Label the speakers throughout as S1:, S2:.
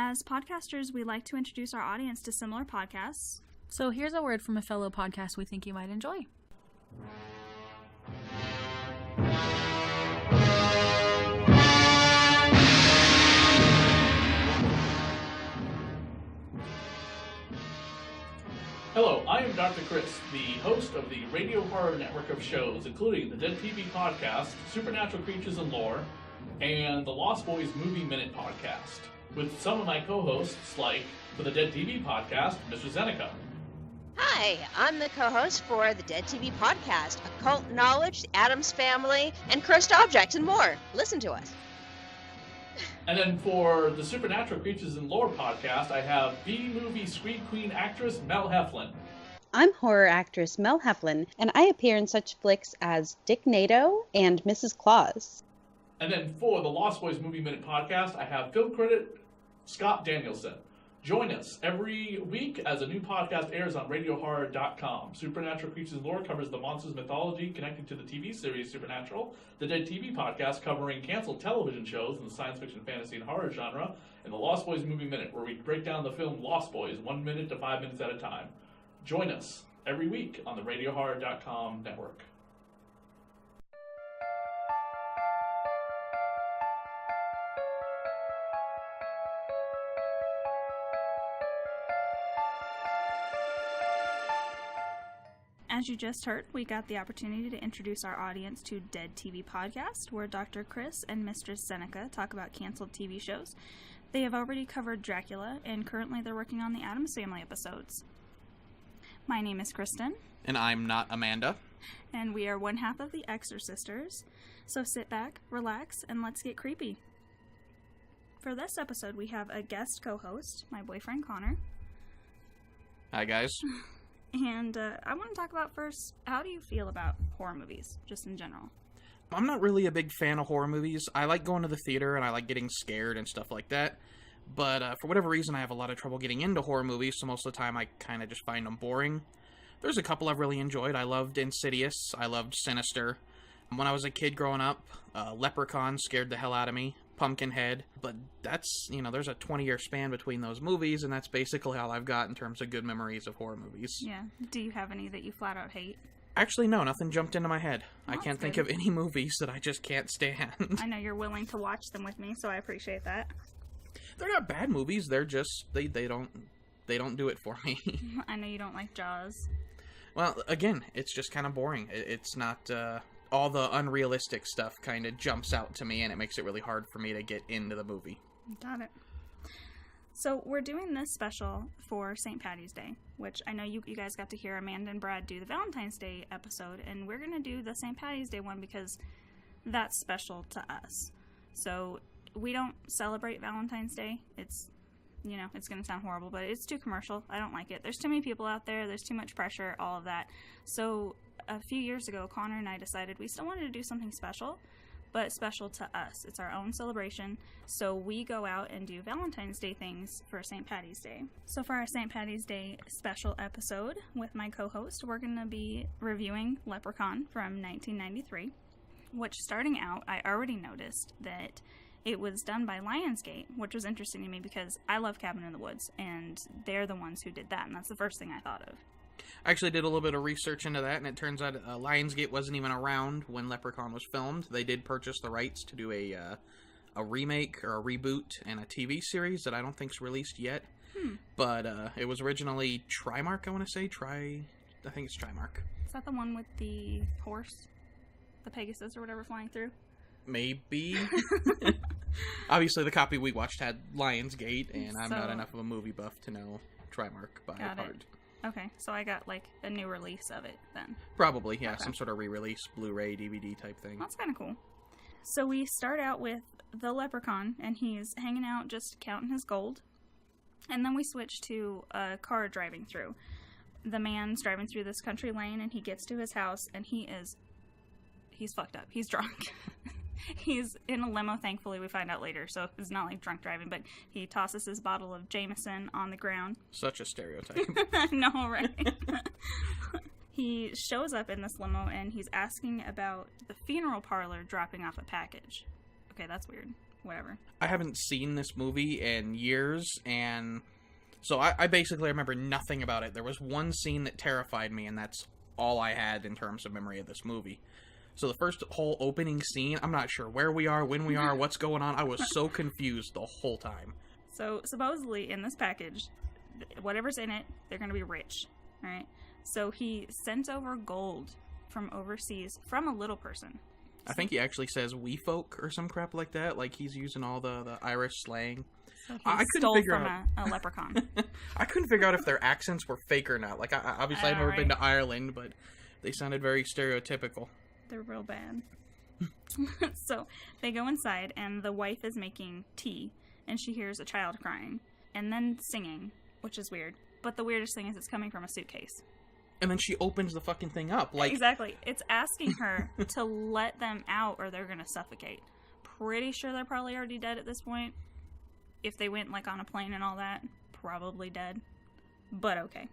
S1: As podcasters, we like to introduce our audience to similar podcasts.
S2: So here's a word from a fellow podcast we think you might enjoy.
S3: Hello, I am Dr. Chris, the host of the radio horror network of shows, including the Dead TV podcast, Supernatural Creatures and Lore, and the Lost Boys Movie Minute podcast, with some of my co-hosts, like for the Dead TV podcast, Mr. Zeneca.
S4: Hi, I'm the co-host for the Dead TV podcast, Occult Knowledge, The Addams Family, and Cursed Objects, and more. Listen to us.
S3: And then for the Supernatural Creatures and Lore podcast, I have B-movie screen queen actress Mel Heflin.
S5: I'm horror actress Mel Heflin, and I appear in such flicks as Dick Nato and Mrs. Claus.
S3: And then for the Lost Boys Movie Minute podcast, I have film critic Scott Danielson. Join us every week as a new podcast airs on RadioHorror.com. Supernatural Creatures and Lore covers the monsters mythology connected to the TV series Supernatural, the Dead TV podcast covering canceled television shows in the science fiction, fantasy, and horror genre, and the Lost Boys Movie Minute, where we break down the film Lost Boys 1 minute to 5 minutes at a time. Join us every week on the RadioHorror.com network.
S1: As you just heard, we got the opportunity to introduce our audience to Dead TV Podcast, where Dr. Chris and Mistress Seneca talk about canceled TV shows. They have already covered Dracula, and currently they're working on the Addams Family episodes. My name is Kristin.
S6: And I'm not Amanda.
S1: And we are one half of the Exorcisters. So sit back, relax, and let's get creepy. For this episode, we have a guest co-host, my boyfriend Connor.
S6: Hi, guys.
S1: And I want to talk about first, how do you feel about horror movies, just in general?
S6: I'm not really a big fan of horror movies. I like going to the theater and I like getting scared and stuff like that. But for whatever reason, I have a lot of trouble getting into horror movies, so most of the time I kind of just find them boring. There's a couple I've really enjoyed. I loved Insidious. I loved Sinister. When I was a kid growing up, Leprechaun scared the hell out of me. Pumpkinhead. But that's, there's a 20-year span between those movies, and that's basically all I've got in terms of good memories of horror movies.
S1: Yeah. Do you have any that you flat out hate?
S6: Actually, no. Nothing jumped into my head.
S1: Well,
S6: I can't think of any movies that I just can't stand.
S1: I know you're willing to watch them with me, so I appreciate that.
S6: They're not bad movies. They're just, they don't do it for me.
S1: I know you don't like Jaws.
S6: Well, again, it's just kind of boring. It's not, all the unrealistic stuff kind of jumps out to me, and it makes it really hard for me to get into the movie.
S1: Got it. So we're doing this special for St. Paddy's Day, which I know you guys got to hear Amanda and Brad do the Valentine's Day episode, and we're going to do the St. Paddy's Day one because that's special to us. So we don't celebrate Valentine's Day. It's, it's going to sound horrible, but it's too commercial. I don't like it. There's too many people out there. There's too much pressure, all of that. So a few years ago, Connor and I decided we still wanted to do something special, but special to us. It's our own celebration, so we go out and do Valentine's Day things for St. Paddy's Day. So for our St. Paddy's Day special episode with my co-host, we're going to be reviewing Leprechaun from 1993, which, starting out, I already noticed that it was done by Lionsgate, which was interesting to me because I love Cabin in the Woods, and they're the ones who did that, and that's the first thing I thought of.
S6: I actually did a little bit of research into that, and it turns out Lionsgate wasn't even around when Leprechaun was filmed. They did purchase the rights to do a remake or a reboot and a TV series that I don't think's released yet. But it was originally Trimark, I want to say. I think it's Trimark.
S1: Is that the one with the horse? The Pegasus or whatever flying through?
S6: Maybe. Obviously, the copy we watched had Lionsgate, and I'm not enough of a movie buff to know Trimark by heart.
S1: Okay, so I got, a new release of it, then.
S6: Probably, yeah. Okay. Some sort of re-release, Blu-ray, DVD type thing.
S1: That's kind of cool. So we start out with the Leprechaun, and he's hanging out just counting his gold. And then we switch to a car driving through. The man's driving through this country lane, and he gets to his house, and he's fucked up. He's drunk. He's in a limo, thankfully, we find out later, so it's not like drunk driving, but he tosses his bottle of Jameson on the ground.
S6: Such a stereotype.
S1: I know, right? He shows up in this limo, and he's asking about the funeral parlor dropping off a package. Okay, that's weird. whatever.
S6: I haven't seen this movie in years, and so I basically remember nothing about it. There was one scene that terrified me, and that's all I had in terms of memory of this movie. So the first whole opening scene, I'm not sure where we are, when we are, what's going on. I was so confused the whole time.
S1: So supposedly in this package, whatever's in it, they're going to be rich, right? So he sent over gold from overseas from a little person.
S6: I think he actually says "we folk" or some crap like that. Like he's using all the Irish slang.
S1: So he
S6: I couldn't
S1: stole
S6: figure
S1: from
S6: out
S1: a leprechaun.
S6: I couldn't figure out if their accents were fake or not. Like obviously I've never been
S1: right.
S6: to Ireland, but they sounded very stereotypical.
S1: They're real bad. So they go inside, and the wife is making tea, and she hears a child crying, and then singing, which is weird. But the weirdest thing is it's coming from a suitcase.
S6: And then she opens the fucking thing up. Like
S1: Exactly. It's asking her to let them out or they're going to suffocate. Pretty sure they're probably already dead at this point. If they went, like, on a plane and all that, probably dead. But okay.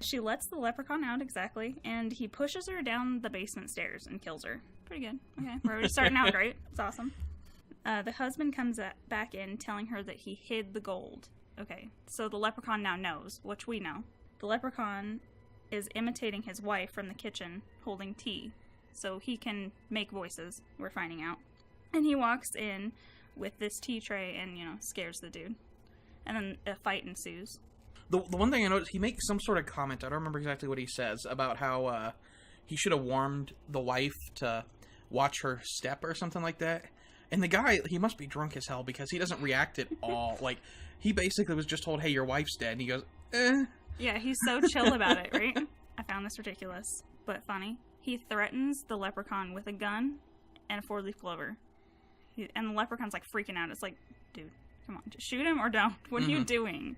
S1: She lets the leprechaun out, exactly, and he pushes her down the basement stairs and kills her. Pretty good. Okay, we're already starting out great. It's awesome. The husband comes back in, telling her that he hid the gold. Okay, so the leprechaun now knows, which we know. The leprechaun is imitating his wife from the kitchen, holding tea, so he can make voices, we're finding out. And he walks in with this tea tray and, scares the dude. And then a fight ensues.
S6: The one thing I noticed, he makes some sort of comment, I don't remember exactly what he says, about how he should have warned the wife to watch her step or something like that. And the guy, he must be drunk as hell because he doesn't react at all. Like, he basically was just told, hey, your wife's dead. And he goes, eh.
S1: Yeah, he's so chill about it, right? I found this ridiculous, but funny. He threatens the leprechaun with a gun and a 4-leaf clover. And the leprechaun's, like, freaking out. It's like, dude, come on, just shoot him or don't. What are you doing?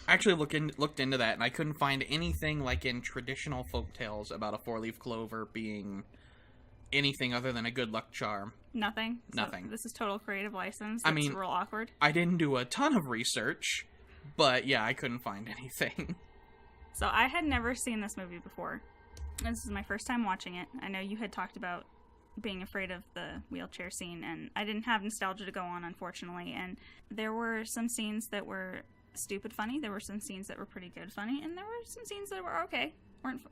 S6: I actually looked into that, and I couldn't find anything like in traditional folktales about a 4-leaf clover being anything other than a good luck charm.
S1: Nothing?
S6: Nothing.
S1: So this is total creative license.
S6: I
S1: It's
S6: mean,
S1: real awkward.
S6: I didn't do a ton of research, but yeah, I couldn't find anything.
S1: So I had never seen this movie before. This is my first time watching it. I know you had talked about being afraid of the wheelchair scene, and I didn't have nostalgia to go on, unfortunately. And there were some scenes that were stupid funny. There were some scenes that were pretty good funny, and there were some scenes that were okay.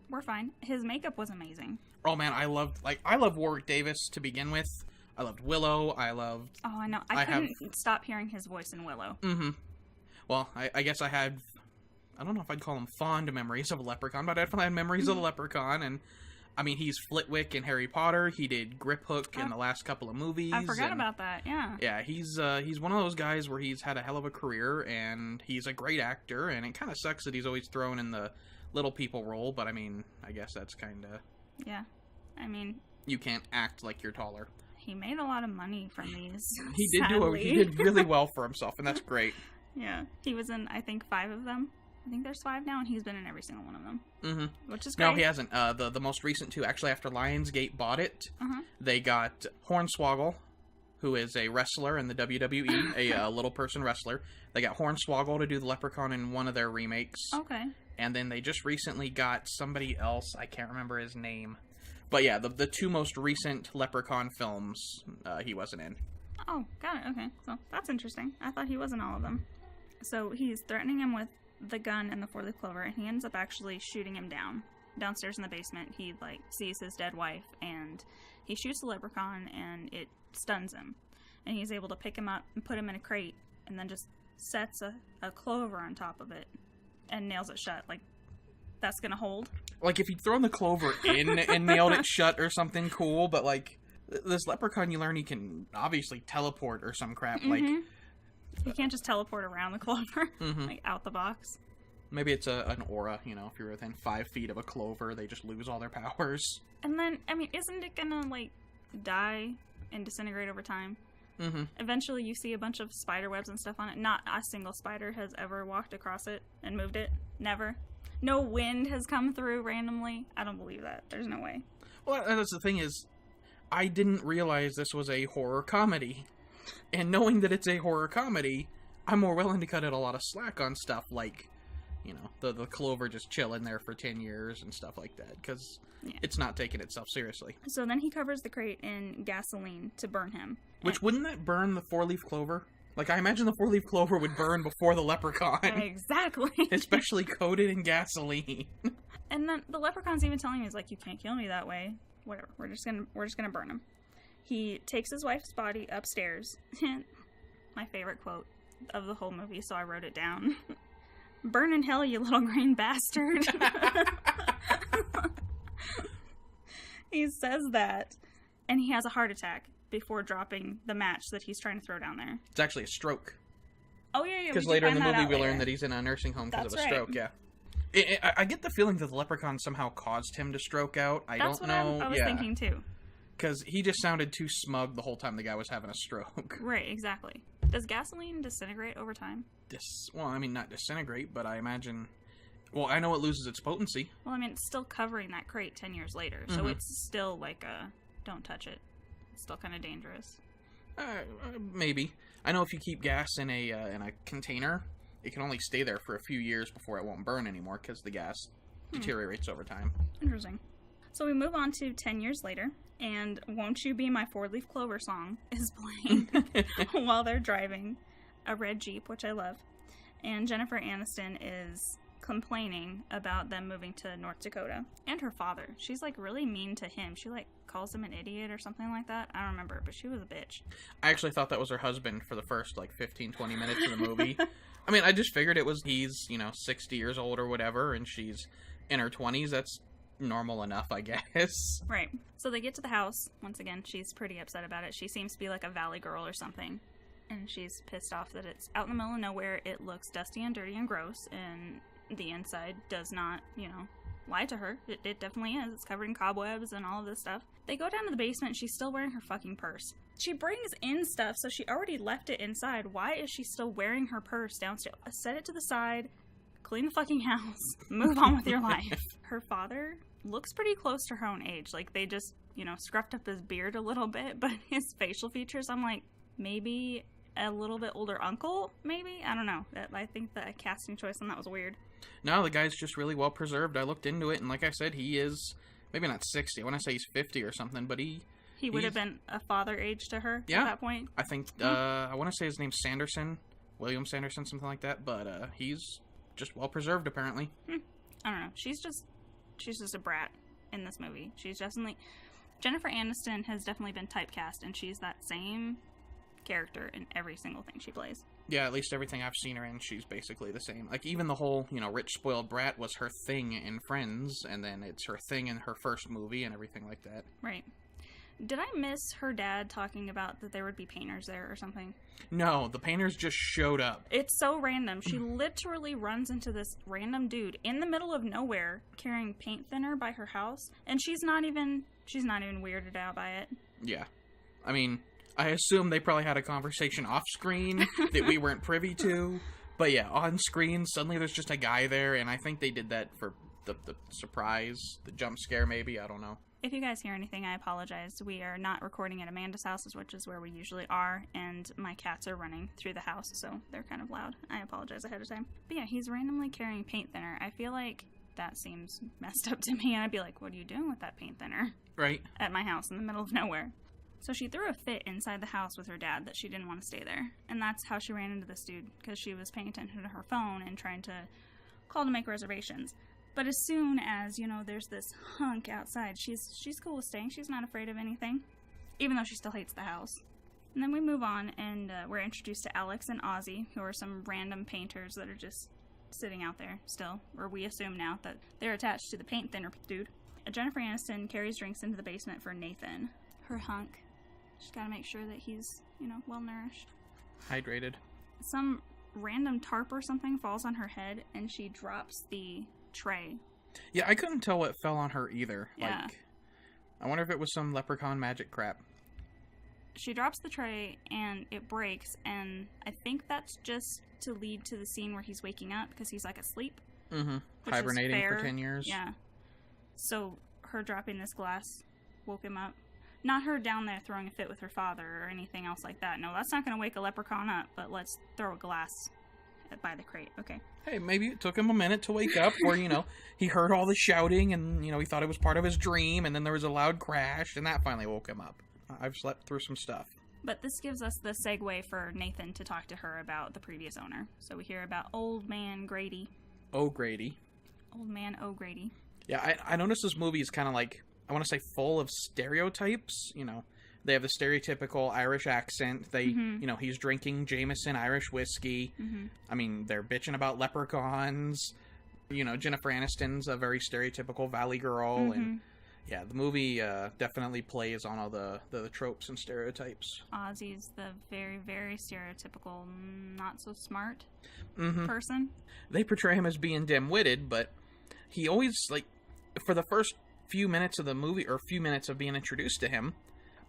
S1: We're fine. His makeup was amazing.
S6: Oh man, I loved Warwick Davis to begin with. I loved Willow. Oh,
S1: I know. I couldn't stop hearing his voice in Willow.
S6: Mm-hmm. Well, I guess I don't know if I'd call them fond memories of Leprechaun, but I definitely had memories of the Leprechaun. And I mean, he's Flitwick in Harry Potter. He did Grip Hook in the last couple of movies.
S1: I forgot about that. Yeah.
S6: Yeah, he's one of those guys where he's had a hell of a career, and he's a great actor. And it kind of sucks that he's always thrown in the little people role, but I mean, I guess that's kind of...
S1: Yeah. I mean...
S6: You can't act like you're taller.
S1: He made a lot of money from these.
S6: He did really well for himself, and that's great.
S1: Yeah. He was in, I think, 5 of them. I think there's 5 now, and he's been in every single one of them.
S6: Mm-hmm.
S1: Which is great.
S6: No, he hasn't. The most recent 2, actually, after Lionsgate bought it, they got Hornswoggle, who is a wrestler in the WWE, a little person wrestler. They got Hornswoggle to do the Leprechaun in one of their remakes.
S1: Okay.
S6: And then they just recently got somebody else. I can't remember his name. But yeah, the 2 most recent Leprechaun films, he wasn't in.
S1: Oh, got it. Okay. So that's interesting. I thought he was in all of them. So he's threatening him with the gun and the 4-leaf clover, and he ends up actually shooting him downstairs in the basement. He, like, sees his dead wife, and he shoots the leprechaun, and it stuns him. And he's able to pick him up and put him in a crate, and then just sets a clover on top of it and nails it shut. Like, that's gonna hold.
S6: Like, if he'd thrown the clover in and nailed it shut or something cool, but, like, this leprechaun, you learn he can obviously teleport or some crap. Like,
S1: you can't just teleport around the clover, like, out the box.
S6: Maybe it's an aura, if you're within 5 feet of a clover, they just lose all their powers.
S1: And then, I mean, isn't it gonna, like, die and disintegrate over time? Eventually you see a bunch of spider webs and stuff on it. Not a single spider has ever walked across it and moved it. Never. No wind has come through randomly. I don't believe that. There's no way.
S6: Well, that's the thing is, I didn't realize this was a horror comedy. And knowing that it's a horror comedy, I'm more willing to cut it a lot of slack on stuff like you know, the Clover just chilling there for 10 years and stuff like that, because it's not taking itself seriously.
S1: So then he covers the crate in gasoline to burn him.
S6: Which, wouldn't that burn the 4-leaf clover? Like, I imagine the 4-leaf clover would burn before the leprechaun.
S1: Exactly.
S6: Especially coated in gasoline.
S1: And then the leprechaun's even telling me, he's like, you can't kill me that way. Whatever, we're just gonna burn him. He takes his wife's body upstairs. My favorite quote of the whole movie, so I wrote it down. Burn in hell, you little green bastard. He says that, and he has a heart attack before dropping the match that he's trying to throw down there.
S6: It's actually a stroke.
S1: Oh, yeah.
S6: Because later in the movie we learn that he's in a nursing home because of a stroke, yeah. I get the feeling that the leprechaun somehow caused him to stroke out.
S1: That's what I was thinking, too.
S6: Because he just sounded too smug the whole time the guy was having a stroke.
S1: Right, exactly. Does gasoline disintegrate over time?
S6: Well, I mean, not disintegrate, but I imagine... Well, I know it loses its potency.
S1: Well, I mean, it's still covering that crate 10 years later, so it's still like a, don't touch it. It's still kind of dangerous.
S6: Maybe. I know if you keep gas in a container, it can only stay there for a few years before it won't burn anymore, because the gas deteriorates over time.
S1: Interesting. So we move on to 10 years later, and Won't You Be My 4-Leaf Clover song is playing while they're driving a red Jeep, which I love. And Jennifer Aniston is complaining about them moving to North Dakota. And her father. She's, like, really mean to him. She, like, calls him an idiot or something like that. I don't remember, but she was a bitch.
S6: I actually thought that was her husband for the first, 15-20 minutes of the movie. I mean, I just figured he's, 60 years old or whatever, and she's in her 20s. That's normal enough, I guess.
S1: Right. So they get to the house. Once again, she's pretty upset about it. She seems to be like a valley girl or something. And she's pissed off that it's out in the middle of nowhere. It looks dusty and dirty and gross, and the inside does not, lie to her. It definitely is. It's covered in cobwebs and all of this stuff. They go down to the basement. She's still wearing her fucking purse. She brings in stuff, so she already left it inside. Why is she still wearing her purse downstairs? Set it to the side, clean the fucking house, move on with your life. Her father looks pretty close to her own age. Like, they just, scruffed up his beard a little bit, but his facial features, I'm like, maybe a little bit older uncle, maybe? I don't know. I think the casting choice on that was weird.
S6: No, the guy's just really well preserved. I looked into it, and like I said, he is maybe not 60. I want to say he's 50 or something, but he
S1: would have been a father age to her at that point.
S6: I think I want to say his name's Sanderson, William Sanderson, something like that. But he's just well preserved, apparently.
S1: I don't know. She's just a brat in this movie. Jennifer Aniston has definitely been typecast, and she's that same character in every single thing she plays.
S6: Yeah, at least everything I've seen her in, she's basically the same. Like, even the whole, rich, spoiled brat was her thing in Friends, and then it's her thing in her first movie and everything like that.
S1: Right. Did I miss her dad talking about that there would be painters there or something?
S6: No, the painters just showed up.
S1: It's so random. She literally runs into this random dude in the middle of nowhere carrying paint thinner by her house, and she's not even weirded out by it.
S6: Yeah. I mean, I assume they probably had a conversation off screen that we weren't privy to. But yeah, on screen, suddenly there's just a guy there, and I think they did that for the surprise, the jump scare maybe, I don't know.
S1: If you guys hear anything, I apologize. We are not recording at Amanda's house, which is where we usually are, and my cats are running through the house, so they're kind of loud. I apologize ahead of time. But yeah, he's randomly carrying paint thinner. I feel like that seems messed up to me, and I'd be like, what are you doing with that paint thinner?
S6: Right.
S1: At my house in the middle of nowhere. So she threw a fit inside the house with her dad that she didn't want to stay there. And that's how she ran into this dude, because she was paying attention to her phone and trying to call to make reservations. But as soon as, there's this hunk outside, she's cool with staying. She's not afraid of anything, even though she still hates the house. And then we move on, and we're introduced to Alex and Ozzy, who are some random painters that are just sitting out there still. Or we assume now that they're attached to the paint thinner dude. Jennifer Aniston carries drinks into the basement for Nathan, her hunk. She's got to make sure that he's, well-nourished.
S6: Hydrated.
S1: Some random tarp or something falls on her head, and she drops the tray.
S6: Yeah, I couldn't tell what fell on her either.
S1: Yeah.
S6: I wonder if it was some leprechaun magic crap.
S1: She drops the tray, and it breaks, and I think that's just to lead to the scene where he's waking up, because he's, asleep.
S6: Mm-hmm. Hibernating for 10 years.
S1: Yeah. So, her dropping this glass woke him up. Not her down there throwing a fit with her father or anything else like that. No, that's not going to wake a leprechaun up, but let's throw a glass by the crate. Okay.
S6: Hey, maybe it took him a minute to wake up where, he heard all the shouting and, he thought it was part of his dream, and then there was a loud crash, and that finally woke him up. I've slept through some stuff.
S1: But this gives us the segue for Nathan to talk to her about the previous owner. So we hear about Old Man Grady.
S6: O'Grady.
S1: Old Man O'Grady.
S6: Yeah, I noticed this movie is kind of like, I want to say full of stereotypes, They have the stereotypical Irish accent. They, he's drinking Jameson Irish whiskey.
S1: Mm-hmm.
S6: I mean, they're bitching about leprechauns. Jennifer Aniston's a very stereotypical valley girl.
S1: Mm-hmm.
S6: And yeah, the movie definitely plays on all the tropes and stereotypes.
S1: Ozzy's the very, very stereotypical, not so smart
S6: Mm-hmm.
S1: person.
S6: They portray him as being dim-witted, but he always, for the first few minutes of the movie, or few minutes of being introduced to him,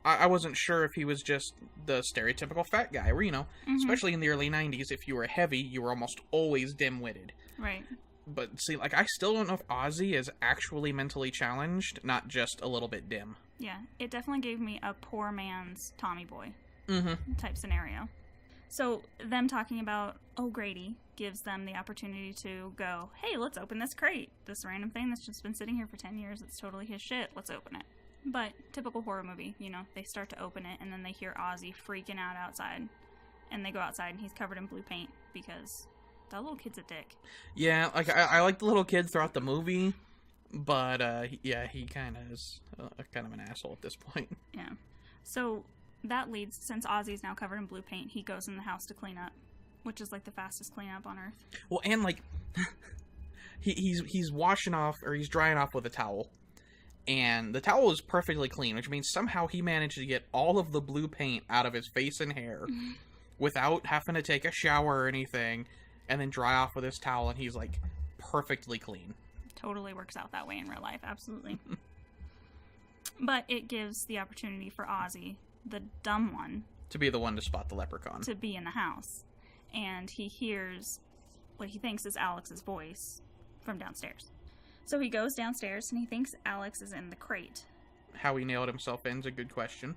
S6: I wasn't sure if he was just the stereotypical fat guy, where, especially in the early 90s, if you were heavy, you were almost always dim-witted.
S1: Right.
S6: But see, I still don't know if Ozzy is actually mentally challenged, not just a little bit dim.
S1: Yeah, it definitely gave me a poor man's Tommy Boy
S6: Mm-hmm.
S1: type scenario. So them talking about O'Grady gives them the opportunity to go, hey, let's open this crate. This random thing that's just been sitting here for 10 years, it's totally his shit. Let's open it. But typical horror movie, they start to open it and then they hear Ozzy freaking out outside. And they go outside and he's covered in blue paint because that little kid's a dick.
S6: Yeah, I like the little kid throughout the movie, but he kind of is kind of an asshole at this point.
S1: Yeah. So that leads, since Ozzy's now covered in blue paint, he goes in the house to clean up, which is the fastest cleanup on Earth.
S6: Well, and he's washing off, or he's drying off with a towel. And the towel is perfectly clean, which means somehow he managed to get all of the blue paint out of his face and hair without having to take a shower or anything, and then dry off with his towel, and he's, perfectly clean.
S1: Totally works out that way in real life, absolutely. But it gives the opportunity for Ozzy, the dumb one,
S6: to be the one to spot the leprechaun.
S1: to be in the house. And he hears what he thinks is Alex's voice from downstairs. So he goes downstairs and he thinks Alex is in the crate.
S6: How he nailed himself in is a good question.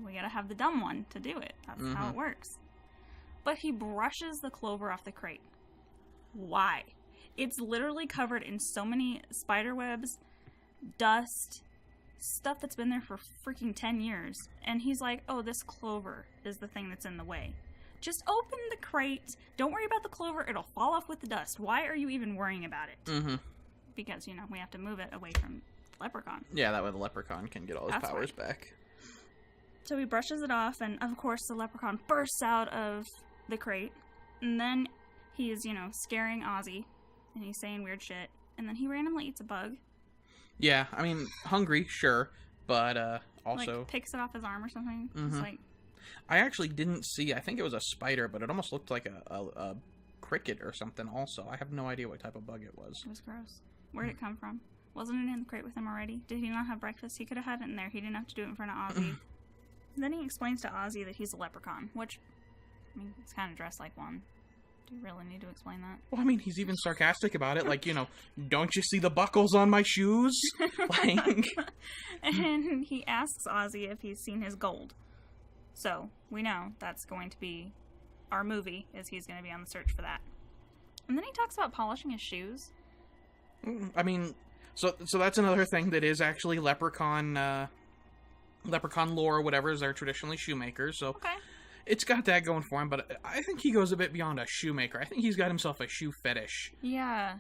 S1: We gotta have the dumb one to do it. That's how it works. But he brushes the clover off the crate. Why? It's literally covered in so many spider webs, dust, stuff that's been there for freaking 10 years. And he's like, oh, this clover is the thing that's in the way. Just open the crate. Don't worry about the clover. It'll fall off with the dust. Why are you even worrying about it?
S6: Mm-hmm.
S1: Because, we have to move it away from Leprechaun.
S6: Yeah, that way the leprechaun can get all his
S1: That's
S6: powers
S1: right.
S6: back.
S1: So he brushes it off, and of course the leprechaun bursts out of the crate. And then he is, scaring Ozzy, and he's saying weird shit. And then he randomly eats a bug.
S6: Yeah, I mean, hungry, sure, but also...
S1: picks it off his arm or something.
S6: Mm-hmm.
S1: It's
S6: I actually didn't see, I think it was a spider, but it almost looked like a cricket or something also. I have no idea what type of bug it was.
S1: It was gross. Where did it come from? Wasn't it in the crate with him already? Did he not have breakfast? He could have had it in there. He didn't have to do it in front of Ozzy. Then he explains to Ozzy that he's a leprechaun, which, he's kind of dressed like one. Do you really need to explain that?
S6: Well, I mean, he's even sarcastic about it, don't you see the buckles on my shoes?
S1: And he asks Ozzy if he's seen his gold. So, we know that's going to be our movie, is he's going to be on the search for that. And then he talks about polishing his shoes.
S6: I mean, so that's another thing that is actually leprechaun lore, whatever, is they're traditionally shoemakers, so
S1: Okay.
S6: it's got that going for him, but I think he goes a bit beyond a shoemaker. I think he's got himself a shoe fetish.
S1: Yeah,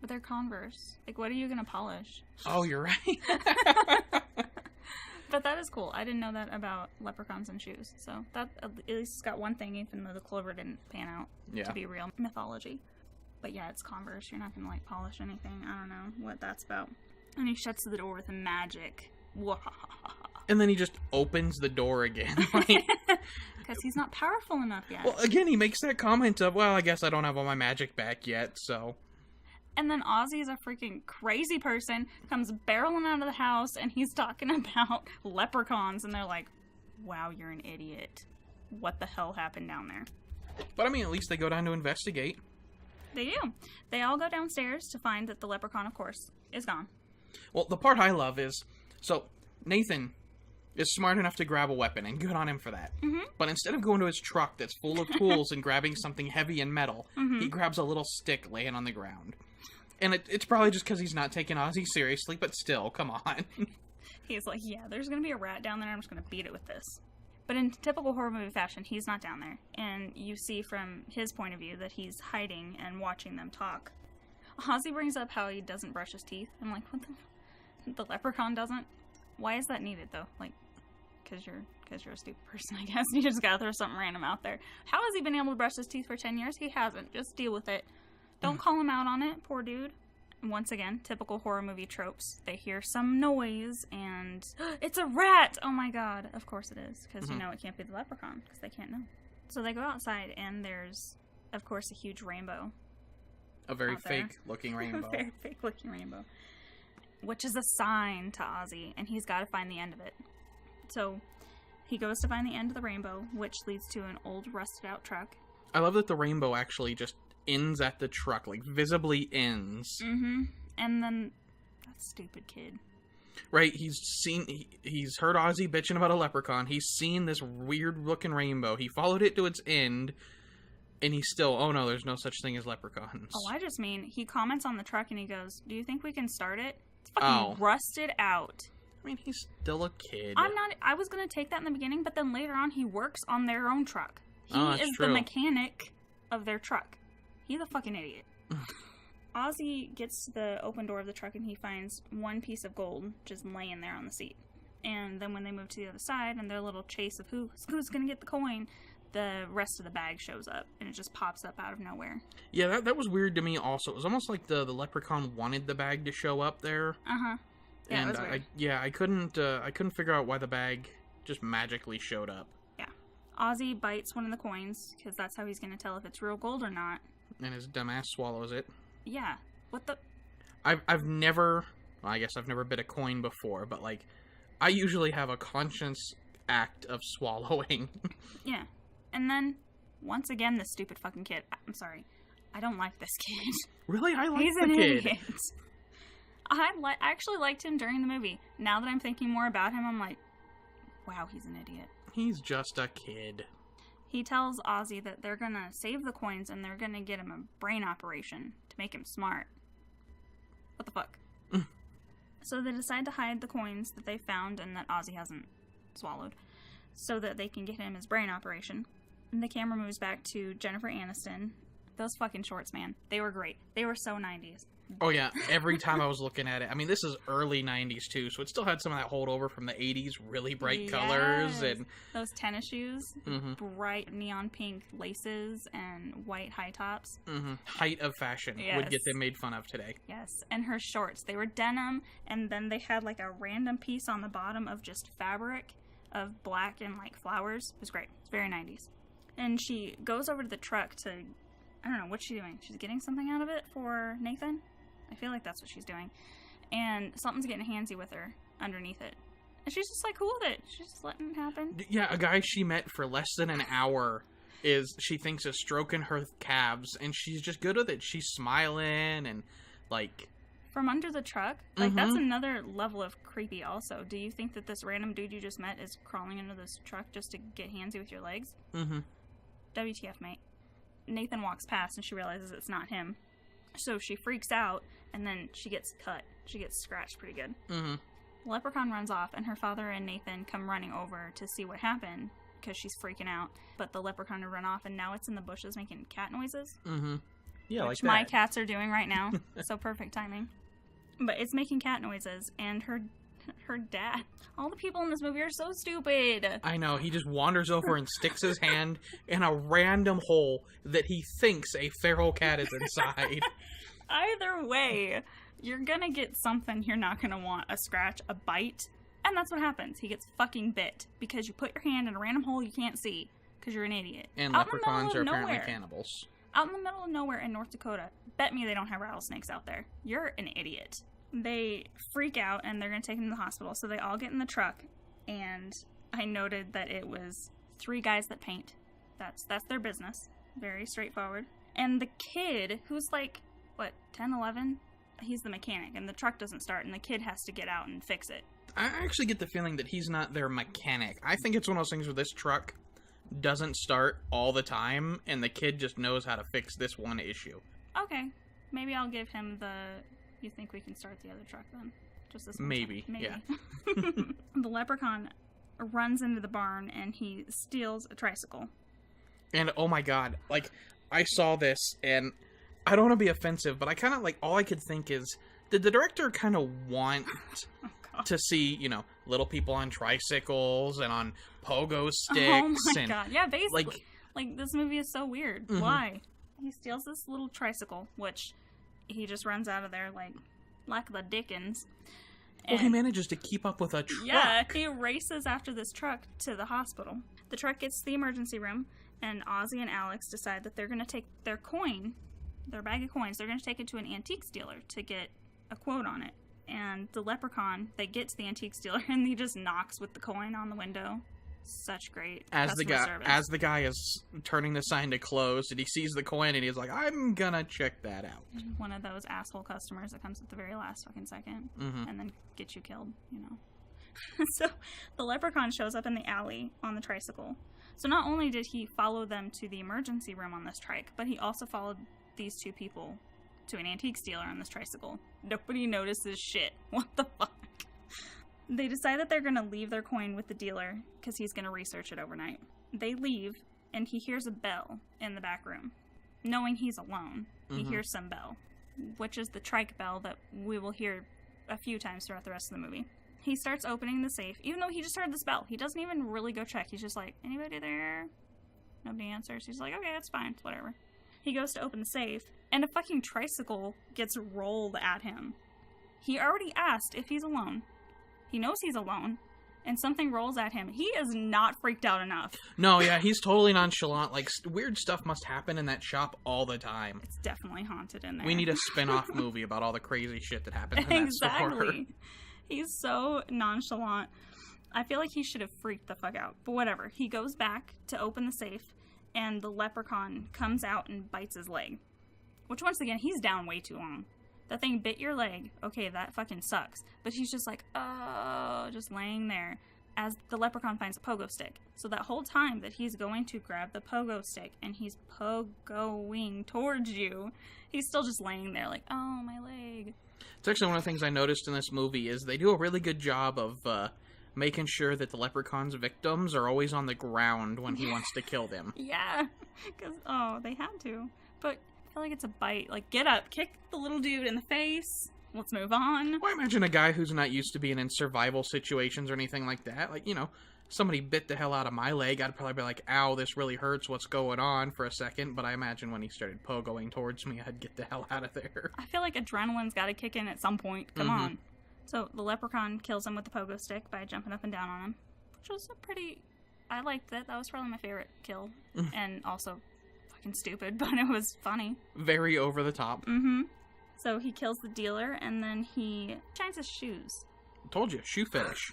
S1: but they're Converse. What are you going to polish?
S6: Oh, you're right.
S1: But that is cool. I didn't know that about leprechauns and shoes. So that at least it's got one thing, even though the clover didn't pan out to be real mythology. But yeah, it's Converse. You're not going to polish anything. I don't know what that's about. And he shuts the door with magic.
S6: And then he just opens the door again.
S1: Because he's not powerful enough yet.
S6: Well, again, he makes that comment of, well, I guess I don't have all my magic back yet, so...
S1: And then Ozzy is a freaking crazy person, comes barreling out of the house, and he's talking about leprechauns, and they're like, wow, you're an idiot. What the hell happened down there?
S6: But I mean, at least they go down to investigate.
S1: They do. They all go downstairs to find that the leprechaun, of course, is gone.
S6: Well, the part I love is, so Nathan is smart enough to grab a weapon, and good on him for that.
S1: Mm-hmm.
S6: But instead of going to his truck that's full of tools and grabbing something heavy and metal,
S1: Mm-hmm.
S6: he grabs a little stick laying on the ground. And it's probably just because he's not taking Ozzy seriously, but still, come on.
S1: He's like, yeah, there's going to be a rat down there, I'm just going to beat it with this. But in typical horror movie fashion, he's not down there. And you see from his point of view that he's hiding and watching them talk. Ozzy brings up how he doesn't brush his teeth. I'm like, what the leprechaun doesn't? Why is that needed, though? Like, because you're a stupid person, I guess. You just gotta throw something random out there. How has he been able to brush his teeth for 10 years? He hasn't. Just deal with it. Don't call him out on it, poor dude. Once again, typical horror movie tropes. They hear some noise, and it's a rat! Oh my god. Of course it is, because you know it can't be the leprechaun, because they can't know. So they go outside, and there's, of course, a huge rainbow.
S6: A very
S1: out there.
S6: fake-looking rainbow.
S1: A very fake-looking rainbow. Which is a sign to Ozzy, and he's got to find the end of it. So he goes to find the end of the rainbow, which leads to an old, rusted-out truck.
S6: I love that the rainbow actually just ends at the truck, like, visibly ends.
S1: Mm-hmm. And then that stupid kid.
S6: Right, he's heard Ozzy bitching about a leprechaun. He's seen this weird-looking rainbow. He followed it to its end, and he's still, oh no, there's no such thing as leprechauns.
S1: Oh, I just mean, he comments on the truck, and he goes, do you think we can start it? It's fucking rusted out.
S6: I mean, he's still a kid.
S1: I was going to take that in the beginning, but then later on, he works on their own truck. He
S6: that's
S1: is
S6: true.
S1: the mechanic of their truck. He's a fucking idiot. Ozzy gets to the open door of the truck and he finds one piece of gold just laying there on the seat. And then when they move to the other side and their little chase of who's going to get the coin, the rest of the bag shows up and it just pops up out of nowhere.
S6: Yeah, that was weird to me also. It was almost like the leprechaun wanted the bag to show up there.
S1: Uh-huh. Yeah,
S6: and
S1: it was weird.
S6: I couldn't figure out why the bag just magically showed up.
S1: Yeah. Ozzy bites one of the coins because that's how he's going to tell if it's real gold or not.
S6: And his dumbass swallows it.
S1: Yeah. What the?
S6: I've never, well, I guess I've never bit a coin before, but like, I usually have a conscious act of swallowing.
S1: Yeah. And then, once again, this stupid fucking kid. I'm sorry. I don't like this kid.
S6: Really? I like
S1: He's
S6: the
S1: an
S6: kid.
S1: idiot. I actually liked him during the movie. Now that I'm thinking more about him, I'm like, wow, he's an idiot.
S6: He's just a kid.
S1: He tells Ozzy that they're gonna save the coins and they're gonna get him a brain operation to make him smart. What the fuck? So they decide to hide the coins that they found and that Ozzy hasn't swallowed so that they can get him his brain operation. And the camera moves back to Jennifer Aniston. Those fucking shorts, man. They were great. They were so 90s.
S6: Oh yeah, every time I was looking at it. I mean, this is early 90s too, so it still had some of that holdover from the 80s, really bright colors and
S1: those tennis shoes,
S6: Mhm.
S1: bright neon pink laces and white high tops.
S6: height of fashion would get them made fun of today.
S1: Yes, and her shorts, they were denim, and then they had like a random piece on the bottom of just fabric of black and like flowers. It was great. It's very 90s. And she goes over to the truck to, I don't know, what's she doing? She's getting something out of it for Nathan? I feel like that's what she's doing. And something's getting handsy with her underneath it. And she's just like cool with it. She's just letting it happen.
S6: Yeah, a guy she met for less than an hour she thinks is stroking her calves, and she's just good with it. She's smiling and like...
S1: From under the truck? Like, that's another level of creepy also. Do you think that this random dude you just met is crawling into this truck just to get handsy with your legs? WTF, mate. Nathan walks past and she realizes it's not him. So she freaks out, and then she gets cut. She gets scratched pretty good. The leprechaun runs off, and her father and Nathan come running over to see what happened, because she's freaking out. But the leprechaun had run off, and now it's in the bushes making cat noises.
S6: Yeah,
S1: which
S6: like
S1: my
S6: that.
S1: cats are doing right now. So perfect timing. But it's making cat noises, and her dad. All the people in this movie are so stupid.
S6: I know, he just wanders over and sticks his hand in a random hole that he thinks a feral cat is inside.
S1: Either way, you're gonna get something you're not gonna want. A scratch, a bite, and that's what happens. He gets fucking bit because you put your hand in a random hole you can't see because you're an idiot.
S6: And
S1: Out in the
S6: leprechauns are
S1: middle of
S6: apparently
S1: nowhere.
S6: cannibals.
S1: Out in the middle of nowhere in North Dakota. Bet me they don't have rattlesnakes out there. You're an idiot. They freak out and they're going to take him to the hospital. So they all get in the truck. And I noted that it was 3 guys that paint. That's their business. Very straightforward. And the kid, who's like, 10, 11? He's the mechanic. And the truck doesn't start. And the kid has to get out and fix it.
S6: I actually get the feeling that he's not their mechanic. I think it's one of those things where this truck doesn't start all the time, and the kid just knows how to fix this one issue.
S1: Okay. Maybe I'll give him the... You think we can start the other truck then? Just this one
S6: Maybe,
S1: time.
S6: yeah.
S1: The leprechaun runs into the barn, and he steals a tricycle.
S6: And, oh my god, like, I saw this, and I don't want to be offensive, but I kind of, like, all I could think is, did the director kind of want to see, you know, little people on tricycles and on pogo sticks?
S1: Oh my
S6: and,
S1: god. Yeah, basically. Like, this movie is so weird.
S6: Mm-hmm.
S1: Why? He steals this little tricycle, which he just runs out of there like the Dickens.
S6: Well, he manages to keep up with a truck.
S1: Yeah, he races after this truck to the hospital. The truck gets to the emergency room, and Ozzy and Alex decide that they're going to take their coin, their bag of coins, they're going to take it to an antiques dealer to get a quote on it. And the leprechaun, they get to the antiques dealer, and he just knocks with the coin on the window. Such great customer service.
S6: As the guy is turning the sign to close, and he sees the coin, and he's like, I'm gonna check that out.
S1: One of those asshole customers that comes at the very last fucking second, and then gets you killed, you know. So, the leprechaun shows up in the alley on the tricycle. So not only did he follow them to the emergency room on this trike, but he also followed these two people to an antiques dealer on this tricycle. Nobody notices shit. What the fuck? They decide that they're going to leave their coin with the dealer because he's going to research it overnight. They leave, and he hears a bell in the back room. Knowing he's alone, he hears some bell, which is the trike bell that we will hear a few times throughout the rest of the movie. He starts opening the safe, even though he just heard this bell. He doesn't even really go check. He's just like, anybody there? Nobody answers. He's like, okay, that's fine, whatever. He goes to open the safe, and a fucking tricycle gets rolled at him. He already asked if he's alone. He knows he's alone, and something rolls at him. He is not freaked out enough.
S6: No, yeah, he's totally nonchalant. Like, weird stuff must happen in that shop all the time.
S1: It's definitely haunted in there.
S6: We need a spin-off movie about all the crazy shit that happens in that store.
S1: Exactly. He's so nonchalant. I feel like he should have freaked the fuck out. But whatever. He goes back to open the safe, and the leprechaun comes out and bites his leg. Which, once again, he's down way too long. That thing bit your leg. Okay, that fucking sucks. But he's just like, oh, just laying there as the leprechaun finds a pogo stick. So that whole time that he's going to grab the pogo stick and he's pogoing towards you, he's still just laying there like, oh, my leg.
S6: It's actually one of the things I noticed in this movie is they do a really good job of making sure that the leprechaun's victims are always on the ground when he wants to kill them.
S1: Yeah, because, they had to. But I feel like it's a bite. Like, get up, kick the little dude in the face. Let's move on.
S6: Well, I imagine a guy who's not used to being in survival situations or anything like that. Like, you know, somebody bit the hell out of my leg, I'd probably be like, ow, this really hurts, what's going on, for a second. But I imagine when he started pogoing towards me, I'd get the hell out of there.
S1: I feel like adrenaline's got to kick in at some point. Come on. So the leprechaun kills him with the pogo stick by jumping up and down on him. Which was a pretty... I liked that. That was probably my favorite kill. And also... stupid, but it was funny.
S6: Very over the top.
S1: So he kills the dealer, and then he shines his shoes.
S6: Told you, shoe fetish.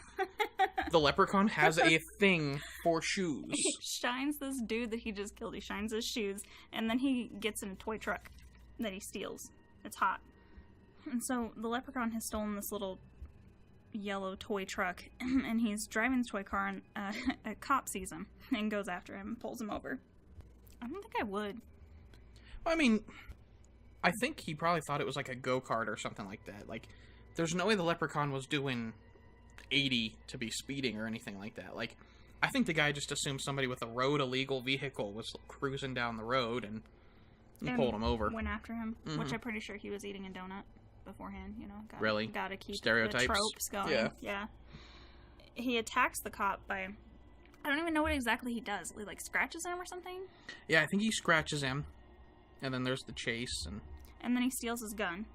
S6: The leprechaun has a thing for shoes.
S1: He shines this dude that he just killed. He shines his shoes, and then he gets in a toy truck that he steals. It's hot. And so the leprechaun has stolen this little yellow toy truck, and he's driving the toy car, and a cop sees him and goes after him and pulls him over. I don't think I would.
S6: Well, I mean, I think he probably thought it was like a go-kart or something like that. Like, there's no way the leprechaun was doing 80 to be speeding or anything like that. Like, I think the guy just assumed somebody with a road illegal vehicle was cruising down the road and pulled him over.
S1: Went after him, which I'm pretty sure he was eating a donut beforehand, you know.
S6: Really?
S1: Gotta keep
S6: stereotypes.
S1: The tropes going. Yeah. He attacks the cop by... I don't even know what exactly he does. He, like, scratches him or something?
S6: Yeah, I think he scratches him. And then there's the chase.
S1: And then he steals his gun.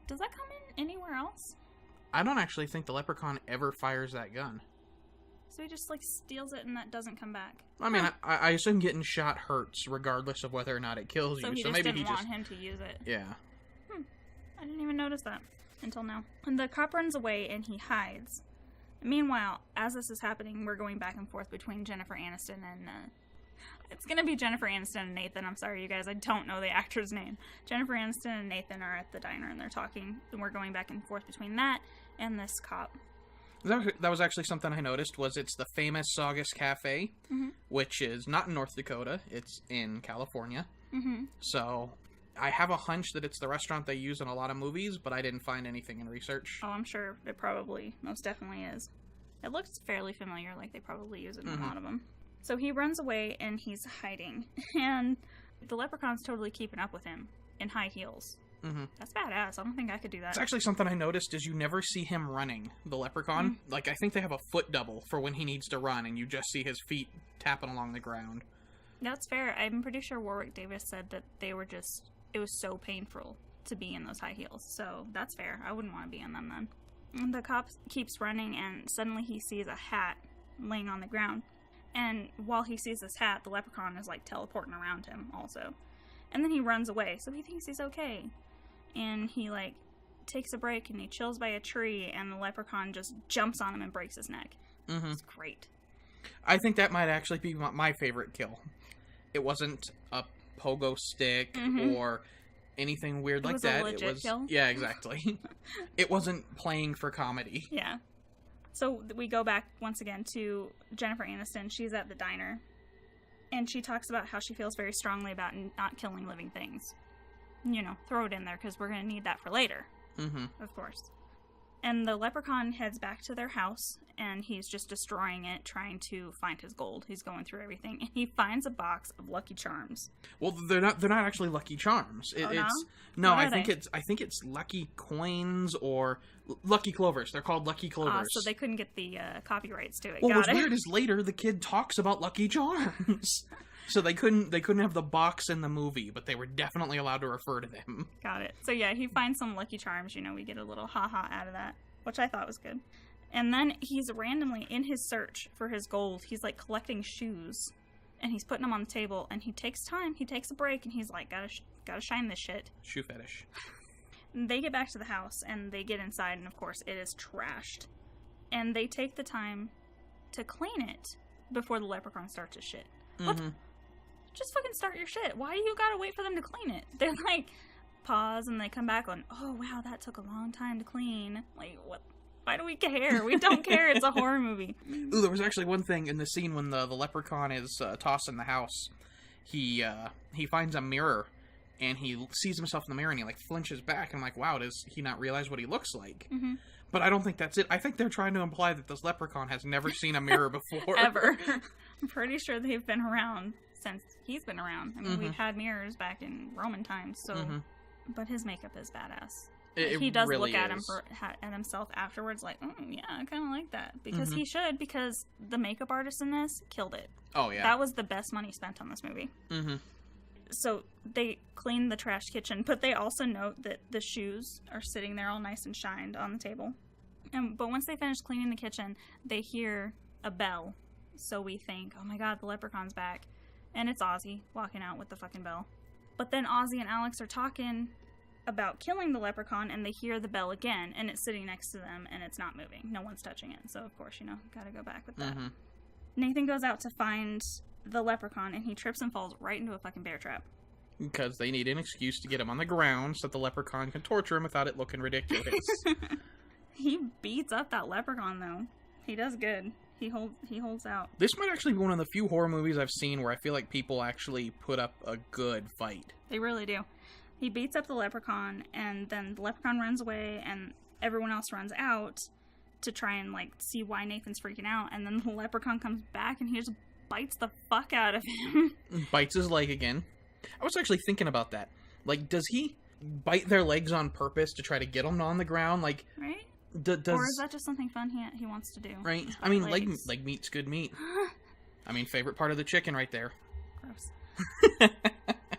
S1: Does that come in anywhere else?
S6: I don't actually think the leprechaun ever fires that gun.
S1: So he just, like, steals it and that doesn't come back.
S6: I mean, I assume getting shot hurts regardless of whether or not it kills you.
S1: So maybe he just want him to use it.
S6: Yeah.
S1: I didn't even notice that until now. And the cop runs away and he hides. Meanwhile, as this is happening, we're going back and forth between Jennifer Aniston and... it's going to be Jennifer Aniston and Nathan. I'm sorry, you guys. I don't know the actor's name. Jennifer Aniston and Nathan are at the diner, and they're talking. And we're going back and forth between that and this cop.
S6: That was actually something I noticed, was it's the famous Saugus Cafe, which is not in North Dakota, it's in California. So I have a hunch that it's the restaurant they use in a lot of movies, but I didn't find anything in research.
S1: Oh, I'm sure it probably, most definitely is. It looks fairly familiar, like they probably use it in a lot of them. So he runs away and he's hiding, and the leprechaun's totally keeping up with him in high heels. That's badass. I don't think I could do that.
S6: It's actually something I noticed is you never see him running, the leprechaun. Like, I think they have a foot double for when he needs to run, and you just see his feet tapping along the ground.
S1: That's fair. I'm pretty sure Warwick Davis said that they were just, it was so painful to be in those high heels. So that's fair. I wouldn't want to be in them then. And the cop keeps running, and suddenly he sees a hat laying on the ground. And while he sees this hat, the leprechaun is like teleporting around him also. And then he runs away, so he thinks he's okay. And he like takes a break and he chills by a tree, and the leprechaun just jumps on him and breaks his neck. It's great.
S6: I think that might actually be my favorite kill. It wasn't a pogo stick or anything weird like that.
S1: It was a legit kill.
S6: Yeah, exactly. It wasn't playing for comedy.
S1: Yeah. So we go back once again to Jennifer Aniston. She's at the diner, and she talks about how she feels very strongly about not killing living things. You know, throw it in there because we're going to need that for later. Of course. And the leprechaun heads back to their house, and he's just destroying it, trying to find his gold. He's going through everything, and he finds a box of Lucky Charms.
S6: Well, they're not actually Lucky Charms. I think it's Lucky Coins or Lucky Clovers. They're called Lucky Clovers.
S1: So they couldn't get the copyrights to it.
S6: Well, what's weird is later the kid talks about Lucky Charms. So they couldn't have the box in the movie, but they were definitely allowed to refer to them.
S1: Got it. So yeah, he finds some Lucky Charms. You know, we get a little ha-ha out of that, which I thought was good. And then he's randomly, in his search for his gold, he's like collecting shoes, and he's putting them on the table, and he takes time, he takes a break, and he's like, gotta shine this shit.
S6: Shoe fetish.
S1: They get back to the house, and they get inside, and of course it is trashed. And they take the time to clean it before the leprechaun starts his shit. What? Just fucking start your shit. Why do you gotta wait for them to clean it? They're like, pause, and they come back on, oh wow, that took a long time to clean. Like, what? Why do we care? We don't care. It's a horror movie.
S6: Ooh, there was actually one thing in the scene when the leprechaun is tossing the house. He finds a mirror, and he sees himself in the mirror, and he like flinches back. And I'm like, wow, does he not realize what he looks like? But I don't think that's it. I think they're trying to imply that this leprechaun has never seen a mirror before.
S1: Ever. I'm pretty sure they've been around since he's been around. I mean, we've had mirrors back in Roman times, so... But his makeup is badass. He does
S6: really
S1: look at himself afterwards like, yeah, I kind of like that. Because he should, because the makeup artist in this killed it.
S6: Oh, yeah.
S1: That was the best money spent on this movie. So they clean the trash kitchen, but they also note that the shoes are sitting there all nice and shined on the table. But once they finish cleaning the kitchen, they hear a bell. So we think, oh my god, the leprechaun's back. And it's Ozzy walking out with the fucking bell. But then Ozzy and Alex are talking about killing the leprechaun, and they hear the bell again, and it's sitting next to them, and it's not moving. No one's touching it. So, of course, you know, gotta go back with that. Nathan goes out to find the leprechaun, and he trips and falls right into a fucking bear trap.
S6: Because they need an excuse to get him on the ground so the leprechaun can torture him without it looking ridiculous.
S1: He beats up that leprechaun, though. He does good. He holds out.
S6: This might actually be one of the few horror movies I've seen where I feel like people actually put up a good fight.
S1: They really do. He beats up the leprechaun, and then the leprechaun runs away, and everyone else runs out to try and, like, see why Nathan's freaking out, and then the leprechaun comes back, and he just bites the fuck out of him.
S6: Bites his leg again. I was actually thinking about that. Like, does he bite their legs on purpose to try to get them on the ground? Like,
S1: right?
S6: Or
S1: is that just something fun he wants to do?
S6: Right. I mean, leg meat's good meat. I mean, favorite part of the chicken right there.
S1: Gross.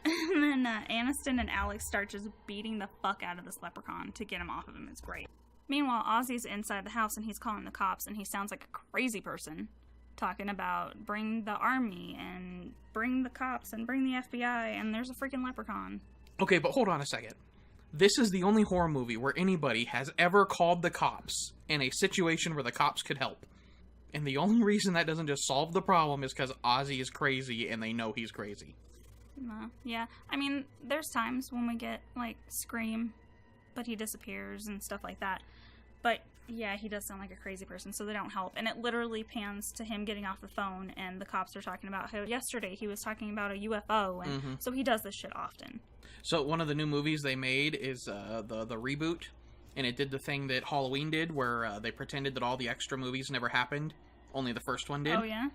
S1: And then Aniston and Alex start just beating the fuck out of this leprechaun to get him off of him. It's great. Meanwhile, Ozzy's inside the house, and he's calling the cops, and he sounds like a crazy person, talking about bring the army, and bring the cops, and bring the FBI, and there's a freaking leprechaun.
S6: Okay, but hold on a second. This is the only horror movie where anybody has ever called the cops in a situation where the cops could help. And the only reason that doesn't just solve the problem is because Ozzy is crazy and they know he's crazy.
S1: Yeah. I mean, there's times when we get, like, Scream, but he disappears and stuff like that. But Yeah, he does sound like a crazy person, so they don't help. And it literally pans to him getting off the phone, and the cops are talking about how yesterday he was talking about a UFO, and so he does this shit often.
S6: So one of the new movies they made is the reboot, and it did the thing that Halloween did, where they pretended that all the extra movies never happened, only the first one did.
S1: Oh, yeah?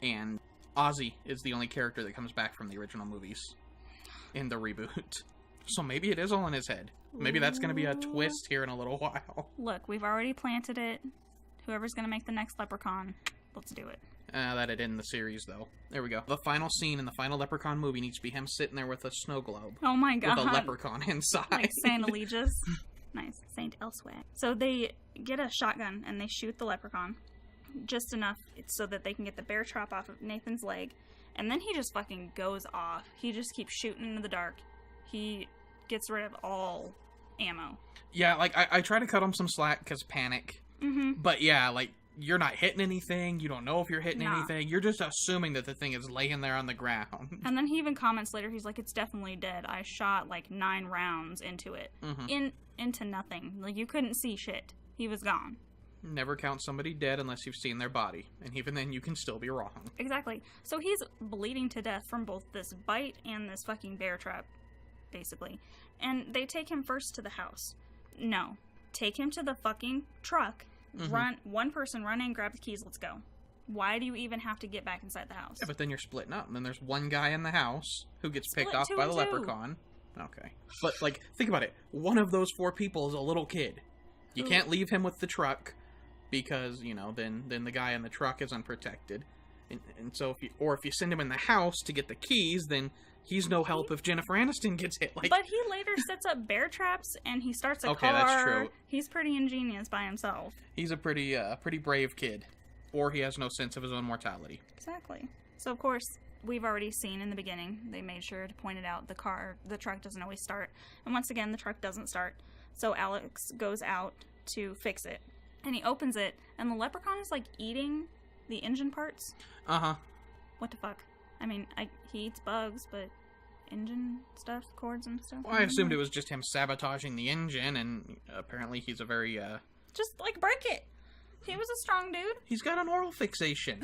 S6: And Ozzy is the only character that comes back from the original movies in the reboot. So maybe it is all in his head. Maybe that's going to be a twist here in a little while.
S1: Look, we've already planted it. Whoever's going to make the next Leprechaun, let's do it.
S6: That it in the series, though. There we go. The final scene in the final Leprechaun movie needs to be him sitting there with a snow globe.
S1: Oh my god.
S6: With a leprechaun inside.
S1: Like Saint Eligius. Nice. Saint Elsewhere. So they get a shotgun and they shoot the leprechaun. Just enough so that they can get the bear trap off of Nathan's leg. And then he just fucking goes off. He just keeps shooting into the dark. He gets rid of all ammo.
S6: Yeah, like, I try to cut him some slack because panic.
S1: Mm-hmm.
S6: But yeah, like, you're not hitting anything. You don't know if you're hitting anything. You're just assuming that the thing is laying there on the ground.
S1: And then he even comments later, he's like, it's definitely dead. I shot like 9 rounds into it. Into nothing. Like, you couldn't see shit. He was gone.
S6: Never count somebody dead unless you've seen their body. And even then, you can still be wrong.
S1: Exactly. So he's bleeding to death from both this bite and this fucking bear trap, basically. And they take him first to the house. No. Take him to the fucking truck. One person run in, grab the keys, let's go. Why do you even have to get back inside the house?
S6: Yeah, but then you're splitting up. And then there's one guy in the house who gets picked off by the leprechaun. Okay. But, like, think about it. One of those 4 people is a little kid. You can't leave him with the truck because, you know, then the guy in the truck is unprotected. And so if you send him in the house to get the keys, then he's no help if Jennifer Aniston gets hit. Like,
S1: but he later sets up bear traps and he starts a car.
S6: Okay, that's true.
S1: He's pretty ingenious by himself.
S6: He's a pretty brave kid. Or he has no sense of his own mortality.
S1: Exactly. So, of course, we've already seen in the beginning, they made sure to point it out, the truck doesn't always start. And once again, the truck doesn't start. So Alex goes out to fix it. And he opens it, and the leprechaun is, like, eating the engine parts.
S6: Uh-huh.
S1: What the fuck? I mean, he eats bugs, but engine stuff, cords and stuff?
S6: Well, I assumed it was just him sabotaging the engine, and apparently he's a very,
S1: Just, like, break it! He was a strong dude.
S6: He's got an oral fixation.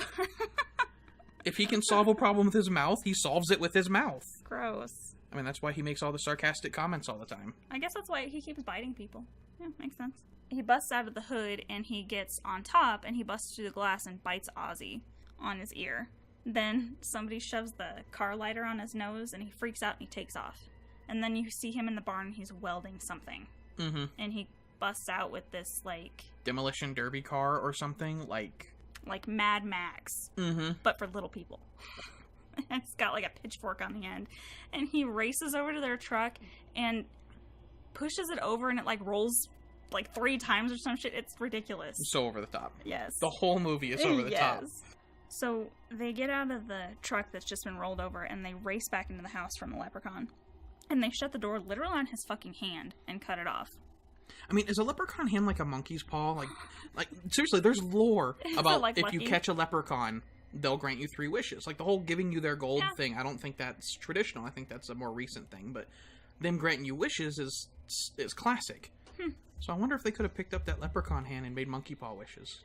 S6: If he can solve a problem with his mouth, he solves it with his mouth.
S1: Gross.
S6: I mean, that's why he makes all the sarcastic comments all the time.
S1: I guess that's why he keeps biting people. Yeah, makes sense. He busts out of the hood, and he gets on top, and he busts through the glass and bites Ozzy on his ear. Then somebody shoves the car lighter on his nose, and he freaks out, and he takes off. And then you see him in the barn, and he's welding something. Mm-hmm. And he busts out with this, like...
S6: demolition derby car or something, like
S1: Mad Max. Mm-hmm. But for little people. It's got, like, a pitchfork on the end. And he races over to their truck, and pushes it over, and it, like, rolls... like 3 times or some shit. It's ridiculous.
S6: So over the top.
S1: Yes.
S6: The whole movie is over the top.
S1: So they get out of the truck that's just been rolled over and they race back into the house from the leprechaun. And they shut the door literally on his fucking hand and cut it off.
S6: I mean, is a leprechaun hand like a monkey's paw? Like seriously, there's lore about like if you catch a leprechaun, they'll grant you 3 wishes. Like the whole giving you their gold thing, I don't think that's traditional. I think that's a more recent thing. But them granting you wishes is classic. So I wonder if they could have picked up that leprechaun hand and made monkey paw wishes.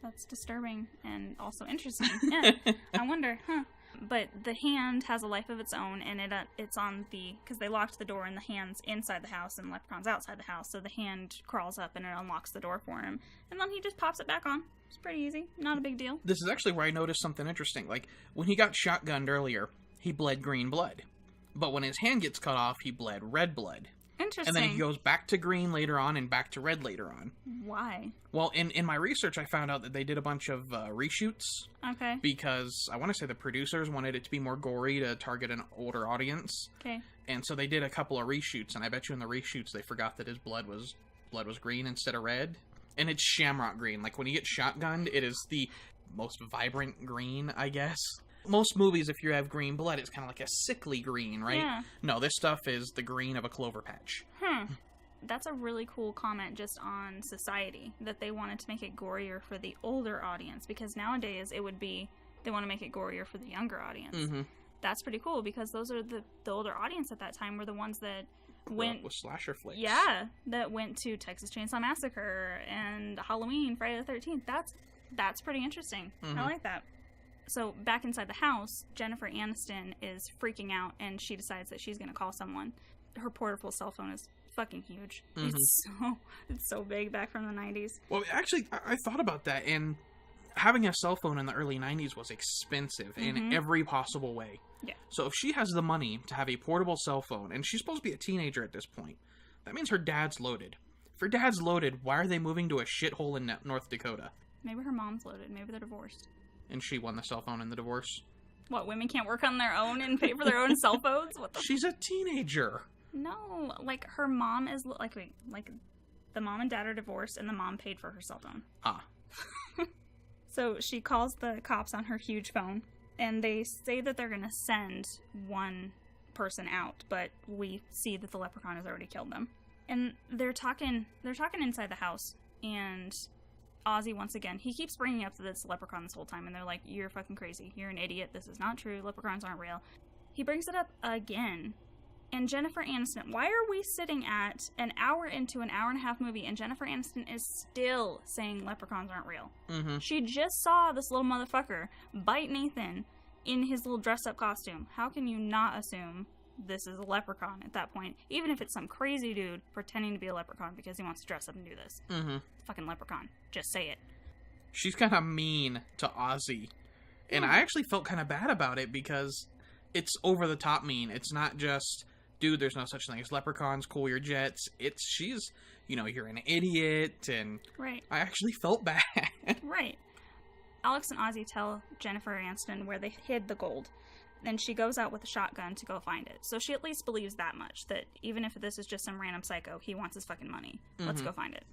S1: That's disturbing and also interesting. Yeah, I wonder, But the hand has a life of its own, and it's on because they locked the door and the hand's inside the house and the leprechaun's outside the house, so the hand crawls up and it unlocks the door for him. And then he just pops it back on. It's pretty easy. Not a big deal.
S6: This is actually where I noticed something interesting. Like, when he got shotgunned earlier, he bled green blood. But when his hand gets cut off, he bled red blood.
S1: Interesting.
S6: And then he goes back to green later on and back to red later on.
S1: Why?
S6: Well, in my research, I found out that they did a bunch of reshoots. Okay. Because I want to say the producers wanted it to be more gory to target an older audience. Okay. And so they did a couple of reshoots, and I bet you in the reshoots they forgot that his blood was green instead of red. And it's shamrock green. Like, when he gets shotgunned, it is the most vibrant green, I guess. Most movies, if you have green blood, it's kind of like a sickly green, right? Yeah. No, this stuff is the green of a clover patch.
S1: That's a really cool comment just on society, that they wanted to make it gorier for the older audience, because nowadays it would be, they want to make it gorier for the younger audience. Mm-hmm. that's pretty cool because those are the older audience at that time were the ones that went
S6: with slasher flicks.
S1: Yeah, that went to Texas Chainsaw Massacre and Halloween, Friday the 13th. That's pretty interesting.
S6: Mm-hmm.
S1: I like that. So back inside the house, Jennifer Aniston is freaking out, and she decides that she's going to call someone. Her portable cell phone is fucking huge.
S6: Mm-hmm.
S1: It's so big back from the 90s.
S6: Well, actually, I thought about that, and having a cell phone in the early 90s was expensive in every possible way.
S1: Yeah.
S6: So if she has the money to have a portable cell phone, and she's supposed to be a teenager at this point, that means her dad's loaded. If her dad's loaded, why are they moving to a shithole in North Dakota?
S1: Maybe her mom's loaded. Maybe they're divorced.
S6: And she won the cell phone in the divorce.
S1: What, women can't work on their own and pay for their own cell phones? What the
S6: She's a teenager.
S1: No, like, her mom is, like, the mom and dad are divorced, and the mom paid for her cell phone.
S6: Ah.
S1: So she calls the cops on her huge phone, and they say that they're going to send one person out, but we see that the leprechaun has already killed them. And they're talking inside the house, and Ozzy, once again, he keeps bringing up this leprechaun this whole time, and they're like, you're fucking crazy. You're an idiot. This is not true. Leprechauns aren't real. He brings it up again. And Jennifer Aniston, why are we sitting at an hour into an hour and a half movie and Jennifer Aniston is still saying leprechauns aren't real?
S6: Mm-hmm.
S1: She just saw this little motherfucker bite Nathan in his little dress-up costume. How can you not assume this is a leprechaun at that point? Even if it's some crazy dude pretending to be a leprechaun because he wants to dress up and do this.
S6: Mm-hmm.
S1: Fucking leprechaun. Just say it.
S6: She's kind of mean to Ozzy. And I actually felt kind of bad about it because it's over-the-top mean. It's not just, dude, there's no such thing as leprechauns, cool your jets. She's, you're an idiot, and
S1: right.
S6: I actually felt bad.
S1: Right. Alex and Ozzy tell Jennifer Aniston where they hid the gold, and she goes out with a shotgun to go find it. So she at least believes that much, that even if this is just some random psycho, he wants his fucking money. Let's go find it.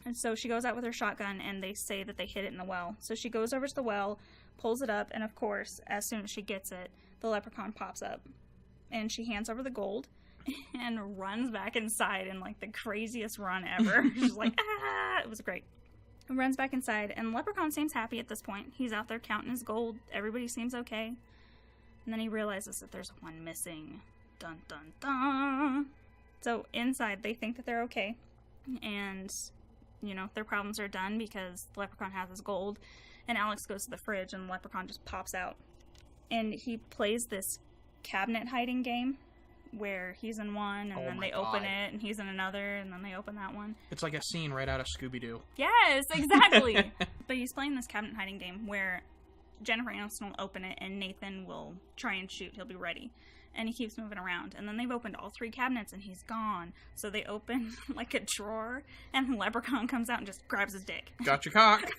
S1: And so she goes out with her shotgun, and they say that they hid it in the well. So she goes over to the well, pulls it up, and of course, as soon as she gets it, the leprechaun pops up. And she hands over the gold and runs back inside in, like, the craziest run ever. She's like, ah! It was great. Runs back inside, and the leprechaun seems happy at this point. He's out there counting his gold. Everybody seems okay. And then he realizes that there's one missing. Dun, dun, dun. So inside, they think that they're okay. And, their problems are done because the leprechaun has his gold. And Alex goes to the fridge, and the leprechaun just pops out. And he plays this cabinet hiding game where he's in one, and then they open it, and he's in another, and then they open that one.
S6: It's like a scene right out of Scooby-Doo.
S1: Yes, exactly. But he's playing this cabinet hiding game where Jennifer Aniston will open it, and Nathan will try and shoot. He'll be ready. And he keeps moving around. And then they've opened all three cabinets, and he's gone. So they open, like, a drawer, and the leprechaun comes out and just grabs his dick.
S6: Got your cock.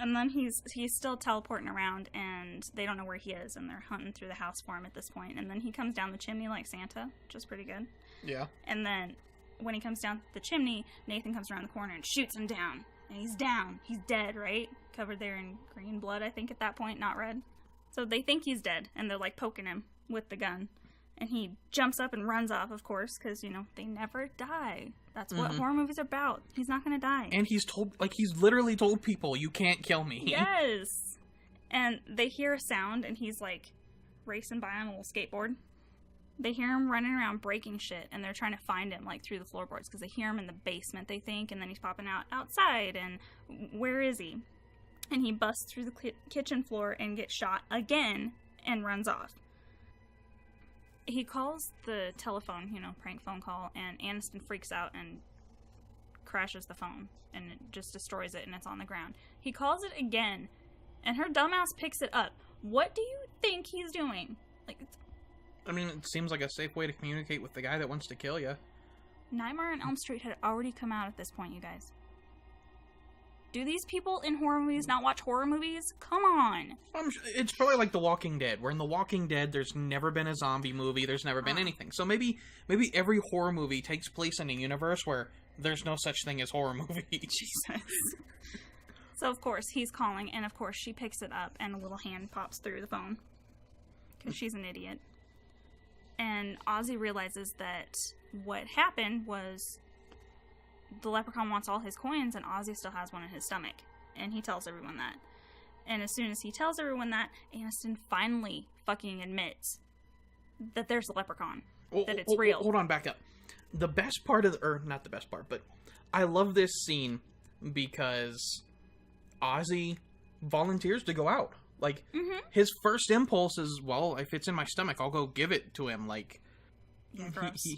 S1: And then he's still teleporting around, and they don't know where he is, and they're hunting through the house for him at this point. And then he comes down the chimney like Santa, which is pretty good.
S6: Yeah.
S1: And then when he comes down the chimney, Nathan comes around the corner and shoots him down. And he's down. He's dead, right? Covered there in green blood, I think, at that point, not red. So they think he's dead, and they're, like, poking him with the gun. And he jumps up and runs off, of course, because, they never die. That's what horror movies are about. He's not going to die.
S6: And he's literally told people, you can't kill me.
S1: Yes! And they hear a sound, and he's, like, racing by on a little skateboard. They hear him running around breaking shit, and they're trying to find him, like, through the floorboards, because they hear him in the basement, they think, and then he's popping out outside, and where is he? And he busts through the kitchen floor and gets shot again and runs off. He calls the telephone, prank phone call, and Aniston freaks out and crashes the phone, and it just destroys it, and it's on the ground. He calls it again, and her dumbass picks it up. What do you think he's doing? Like,
S6: I mean, it seems like a safe way to communicate with the guy that wants to kill you.
S1: Nightmare on Elm Street had already come out at this point, you guys. Do these people in horror movies not watch horror movies? Come on.
S6: It's probably like The Walking Dead, where in The Walking Dead, there's never been a zombie movie, there's never been anything. So maybe every horror movie takes place in a universe where there's no such thing as horror movies.
S1: Jesus. So, of course, he's calling, and of course, she picks it up, and a little hand pops through the phone. Because she's an idiot. And Ozzy realizes that what happened was the leprechaun wants all his coins, and Ozzy still has one in his stomach. And he tells everyone that. And as soon as he tells everyone that, Aniston finally fucking admits that there's a leprechaun. That it's real.
S6: Hold on, back up. The best part of or not the best part, but I love this scene because Ozzy volunteers to go out. Like, his first impulse is, well, if it's in my stomach, I'll go give it to him. Like,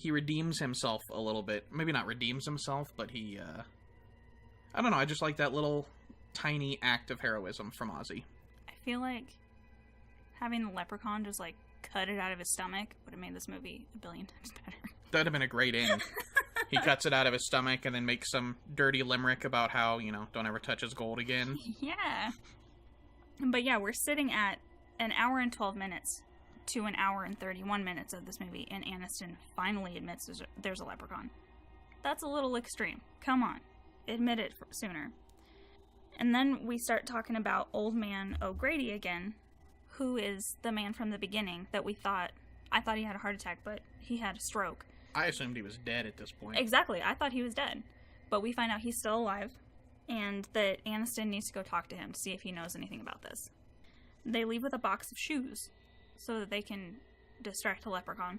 S6: he redeems himself a little bit. Maybe not redeems himself, but he, I don't know, I just like that little tiny act of heroism from Ozzy.
S1: I feel like having the leprechaun just, like, cut it out of his stomach would have made this movie a billion times better.
S6: That'd have been a great end. He cuts it out of his stomach and then makes some dirty limerick about how, you know, don't ever touch his gold again.
S1: Yeah. But yeah, we're sitting at an hour and 12 minutes to an hour and 31 minutes of this movie, and Aniston finally admits there's a leprechaun. That's a little extreme. Come on. Admit it sooner. And then we start talking about Old Man O'Grady again, who is the man from the beginning that I thought he had a heart attack, but he had a stroke.
S6: I assumed he was dead at this point.
S1: Exactly. I thought he was dead. But we find out he's still alive, and that Aniston needs to go talk to him to see if he knows anything about this. They leave with a box of shoes so that they can distract the leprechaun.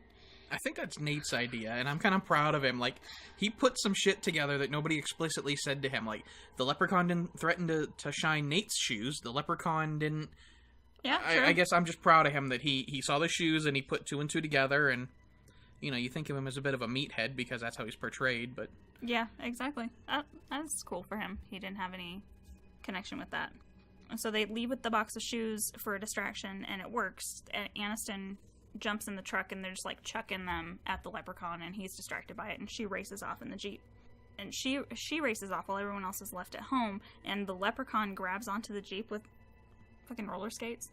S6: I think that's Nate's idea, and I'm kind of proud of him. Like, he put some shit together that nobody explicitly said to him. Like, the leprechaun didn't threaten to shine Nate's shoes. The leprechaun didn't...
S1: Yeah,
S6: I guess I'm just proud of him that he saw the shoes and he put two and two together, and, you know, you think of him as a bit of a meathead because that's how he's portrayed, but...
S1: Yeah, exactly. That's cool for him. He didn't have any connection with that. So they leave with the box of shoes for a distraction, and it works. Aniston jumps in the truck, and they're just, like, chucking them at the leprechaun, and he's distracted by it, and she races off in the Jeep. And she races off while everyone else is left at home, and the leprechaun grabs onto the Jeep with fucking roller skates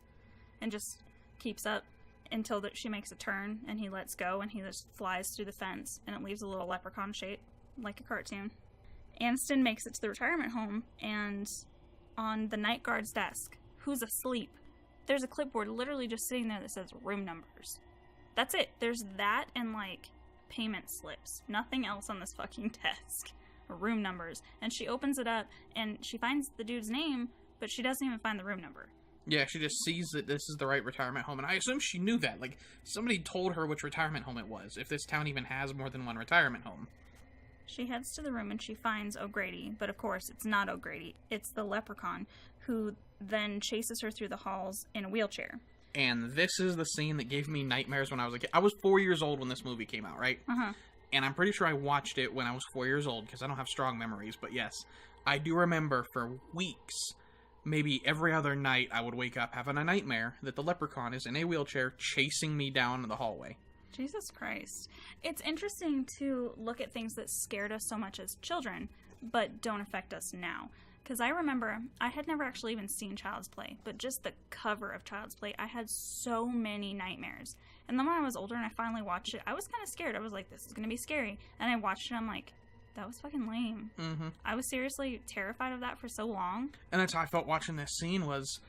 S1: and just keeps up until she makes a turn, and he lets go, and he just flies through the fence, and it leaves a little leprechaun shape like a cartoon. Aniston makes it to the retirement home, and on the night guard's desk, who's asleep, there's a clipboard literally just sitting there that says room numbers. That's it. There's that and, like, payment slips. Nothing else on this fucking desk. Room numbers. And she opens it up, and she finds the dude's name, but she doesn't even find the room number.
S6: Yeah, she just sees that this is the right retirement home, and I assume she knew that. Like, somebody told her which retirement home it was, if this town even has more than one retirement home.
S1: She heads to the room and she finds O'Grady, but of course it's not O'Grady. It's the leprechaun, who then chases her through the halls in a wheelchair.
S6: And this is the scene that gave me nightmares when I was a kid. I was 4 years old when this movie came out, right?
S1: Uh-huh.
S6: And I'm pretty sure I watched it when I was 4 years old, because I don't have strong memories, but yes, I do remember for weeks, maybe every other night, I would wake up having a nightmare that the leprechaun is in a wheelchair chasing me down the hallway.
S1: Jesus Christ. It's interesting to look at things that scared us so much as children, but don't affect us now. Because I remember, I had never actually even seen Child's Play, but just the cover of Child's Play, I had so many nightmares. And then when I was older and I finally watched it, I was kind of scared. I was like, this is going to be scary. And I watched it, I'm like, that was fucking lame.
S6: Mm-hmm.
S1: I was seriously terrified of that for so long.
S6: And that's how I felt watching this scene was,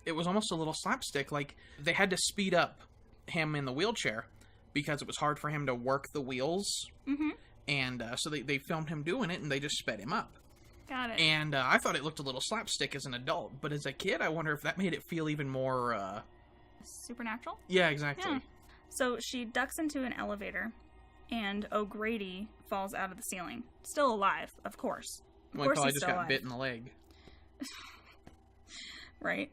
S6: it was almost a little slapstick. Like, they had to speed up him in the wheelchair because it was hard for him to work the wheels.
S1: Mm-hmm.
S6: And so they filmed him doing it, and they just sped him up.
S1: Got it.
S6: And I thought it looked a little slapstick as an adult, but as a kid, I wonder if that made it feel even more,
S1: Supernatural?
S6: Yeah, exactly.
S1: Yeah. So she ducks into an elevator, and O'Grady falls out of the ceiling. Still alive, of course. Of course
S6: probably
S1: he's
S6: just
S1: still
S6: got
S1: alive.
S6: bit in the leg.
S1: Right.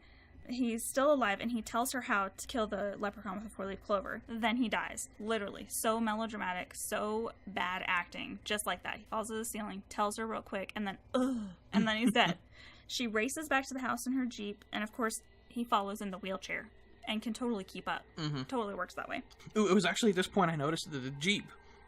S1: He's still alive, and he tells her how to kill the leprechaun with a four-leaf clover. Then he dies. Literally. So melodramatic, so bad acting. Just like that. He falls to the ceiling, tells her real quick, and then, and then he's dead. She races back to the house in her Jeep, and of course, he follows in the wheelchair and can totally keep up.
S6: Mm-hmm.
S1: Totally works that way.
S6: It was actually at this point I noticed that the Jeep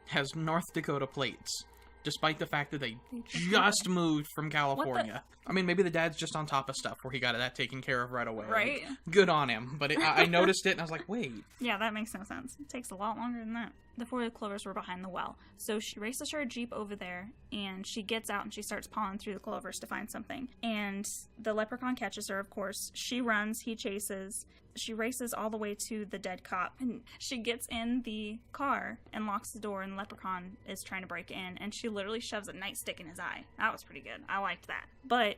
S6: has North Dakota plates, despite the fact that they just moved from California. I mean, maybe the dad's just on top of stuff where he got that taken care of right away.
S1: Right?
S6: Like, good on him. But I noticed it, and I was like, wait.
S1: Yeah, that makes no sense. It takes a lot longer than that. The four-leaf clovers were behind the well. So she races her Jeep over there, and she gets out, and she starts pawing through the clovers to find something. And the leprechaun catches her, of course. She runs, he chases. She races all the way to the dead cop, and she gets in the car and locks the door, and the leprechaun is trying to break in, and she literally shoves a nightstick in his eye. That was pretty good. I liked that. But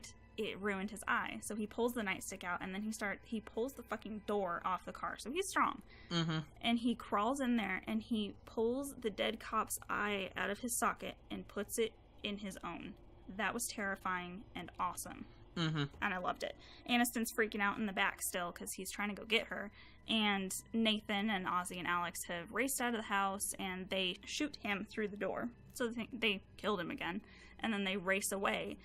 S1: it ruined his eye. So he pulls the nightstick out, and then he pulls the fucking door off the car. So he's strong.
S6: Mm-hmm.
S1: And he crawls in there, and he pulls the dead cop's eye out of his socket and puts it in his own. That was terrifying and awesome.
S6: Mm-hmm.
S1: And I loved it. Aniston's freaking out in the back still because he's trying to go get her. And Nathan and Ozzy and Alex have raced out of the house, and they shoot him through the door. So they killed him again. And then they race away,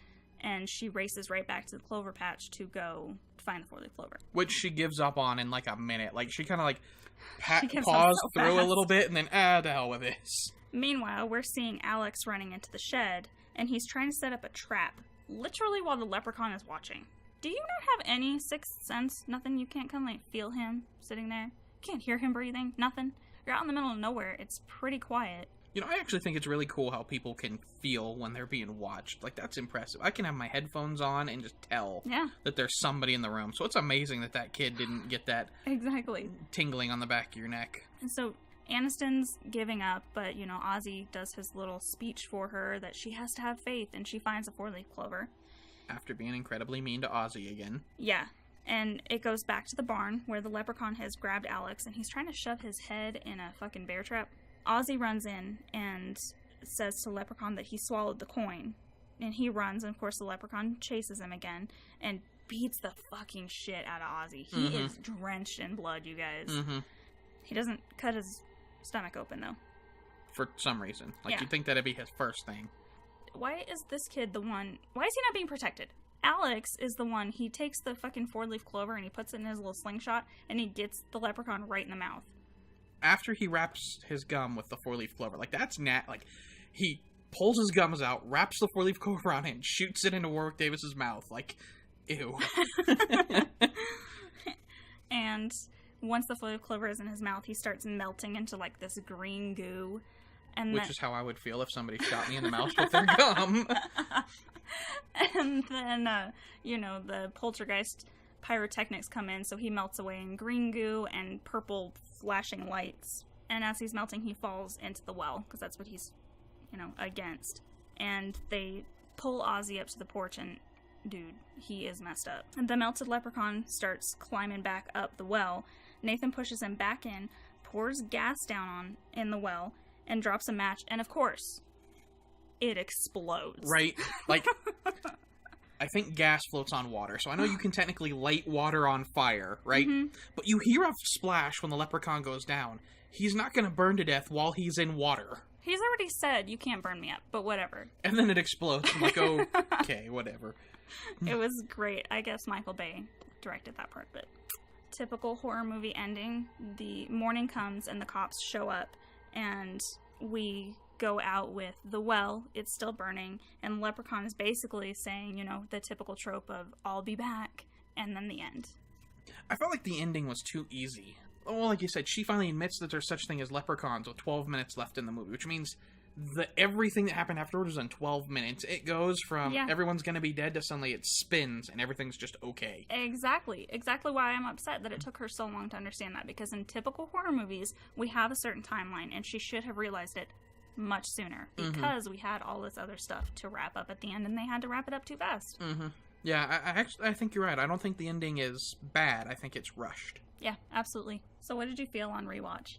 S1: and she races right back to the clover patch to go find the four-leaf clover.
S6: Which she gives up on in like a minute. Like, she kind of like
S1: She gives up
S6: paused
S1: so
S6: through a
S1: fast.
S6: little bit, and then, the hell with this.
S1: Meanwhile, we're seeing Alex running into the shed, and he's trying to set up a trap, literally while the leprechaun is watching. Do you not have any sixth sense? Nothing? You can't kind of like feel him sitting there? You can't hear him breathing? Nothing? You're out in the middle of nowhere. It's pretty quiet.
S6: You know, I actually think it's really cool how people can feel when they're being watched. Like, that's impressive. I can have my headphones on and just tell that there's somebody in the room. So it's amazing that kid didn't get that
S1: Exactly.
S6: tingling on the back of your neck.
S1: And so Aniston's giving up, but, you know, Ozzy does his little speech for her that she has to have faith, and she finds a four-leaf clover.
S6: After being incredibly mean to Ozzy again.
S1: Yeah. And it goes back to the barn where the leprechaun has grabbed Alex, and he's trying to shove his head in a fucking bear trap. Ozzy runs in and says to Leprechaun that he swallowed the coin. And he runs, and of course the Leprechaun chases him again and beats the fucking shit out of Ozzy. He is drenched in blood, you guys.
S6: Mm-hmm.
S1: He doesn't cut his stomach open, though.
S6: For some reason. Like, you'd think that'd be his first thing.
S1: Why is this kid the one... Why is he not being protected? Alex is the one... He takes the fucking four-leaf clover and he puts it in his little slingshot, and he gets the Leprechaun right in the mouth.
S6: After he wraps his gum with the four-leaf clover, like, that's like, he pulls his gums out, wraps the four-leaf clover on it, and shoots it into Warwick Davis's mouth. Like, ew.
S1: And once the four-leaf clover is in his mouth, he starts melting into, like, this green goo. And
S6: Which is how I would feel if somebody shot me in the mouth with their gum.
S1: And then, you know, the poltergeist pyrotechnics come in, so he melts away in green goo and purple flashing lights. And as he's melting, he falls into the well, because that's what he's, you know, against. And they pull Ozzy up to the porch, and, dude, he is messed up. And the melted leprechaun starts climbing back up the well. Nathan pushes him back in, pours gas down in the well, and drops a match, and of course, it explodes.
S6: Right? Like, I think gas floats on water, so I know you can technically light water on fire, right?
S1: Mm-hmm.
S6: But you hear a splash when the leprechaun goes down. He's not going to burn to death while he's in water.
S1: He's already said, you can't burn me up, but whatever.
S6: And then it explodes. I'm like, oh, okay, whatever.
S1: It was great. I guess Michael Bay directed that part, but typical horror movie ending. The morning comes and the cops show up, and we go out with the well. It's still burning, and Leprechaun is basically saying, you know, the typical trope of, I'll be back, and then the end.
S6: I felt like the ending was too easy. Well, like you said, she finally admits that there's such thing as leprechauns with 12 minutes left in the movie, which means everything that happened afterwards was in 12 minutes. It goes from everyone's gonna be dead to suddenly it spins and everything's just okay.
S1: Exactly why I'm upset that it took her so long to understand that, because in typical horror movies we have a certain timeline, and she should have realized it much sooner, because we had all this other stuff to wrap up at the end, and they had to wrap it up too fast.
S6: Yeah, I think you're right. I don't think the ending is bad. I think it's rushed.
S1: Yeah, absolutely. So what did you feel on rewatch?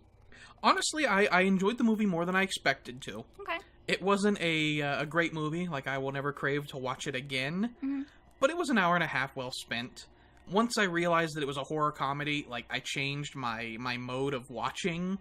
S6: Honestly, I enjoyed the movie more than I expected to.
S1: Okay.
S6: It wasn't a great movie. Like, I will never crave to watch it again. But it was an hour and a half well spent. Once I realized that it was a horror comedy, like, I changed my mode of watching,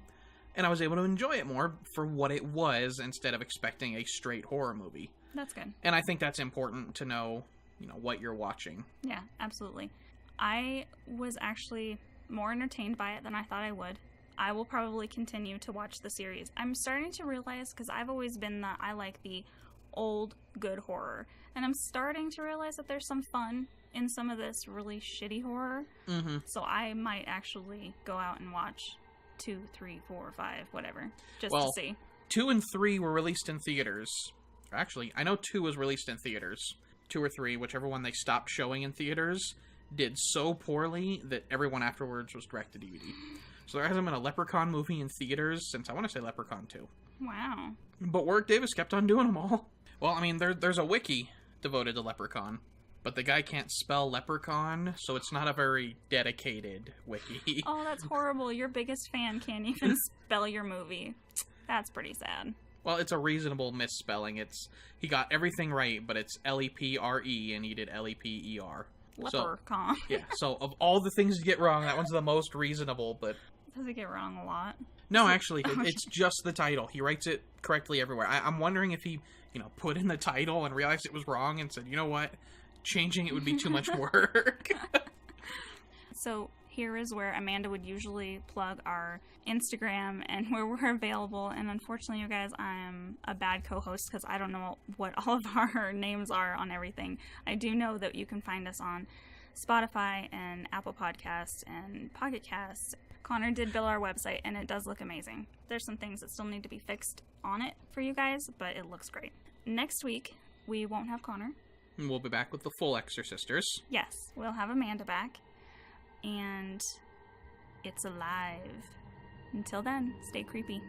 S6: and I was able to enjoy it more for what it was instead of expecting a straight horror movie.
S1: That's good.
S6: And I think that's important to know, you know, what you're watching.
S1: Yeah, absolutely. I was actually more entertained by it than I thought I would. I will probably continue to watch the series. I'm starting to realize, because I've always been I like the old, good horror. And I'm starting to realize that there's some fun in some of this really shitty horror. So I might actually go out and watch 2, 3, 4, 5, whatever, just to see.
S6: 2 and 3 were released in theaters. Actually, I know 2 was released in theaters. 2 or 3, whichever one they stopped showing in theaters, did so poorly that everyone afterwards was direct-to-DVD. So there hasn't been a Leprechaun movie in theaters since, I want to say, Leprechaun 2.
S1: Wow.
S6: But Warwick Davis kept on doing them all. Well, I mean, there's a wiki devoted to Leprechaun. but the guy can't spell Leprechaun, so it's not a very dedicated wiki.
S1: Oh, that's horrible. Your biggest fan can't even spell your movie. That's pretty sad.
S6: Well, it's a reasonable misspelling. He got everything right, but it's Lepre, and he did Leper.
S1: Leprechaun.
S6: Yeah, so of all the things to get wrong, that one's the most reasonable, but...
S1: Does it get wrong a lot?
S6: No, actually, it's just the title. He writes it correctly everywhere. I'm wondering if he, put in the title and realized it was wrong and said, you know what, changing it would be too much work.
S1: So here is where Amanda would usually plug our Instagram and where we're available. And unfortunately, you guys, I'm a bad co-host because I don't know what all of our names are on everything. I do know that you can find us on Spotify and Apple Podcasts and Pocket Casts. Connor did build our website, and it does look amazing. There's some things that still need to be fixed on it for you guys, but it looks great. Next week, we won't have Connor.
S6: We'll be back with the full Exorcisters.
S1: Yes, we'll have Amanda back. And it's alive. Until then, stay creepy.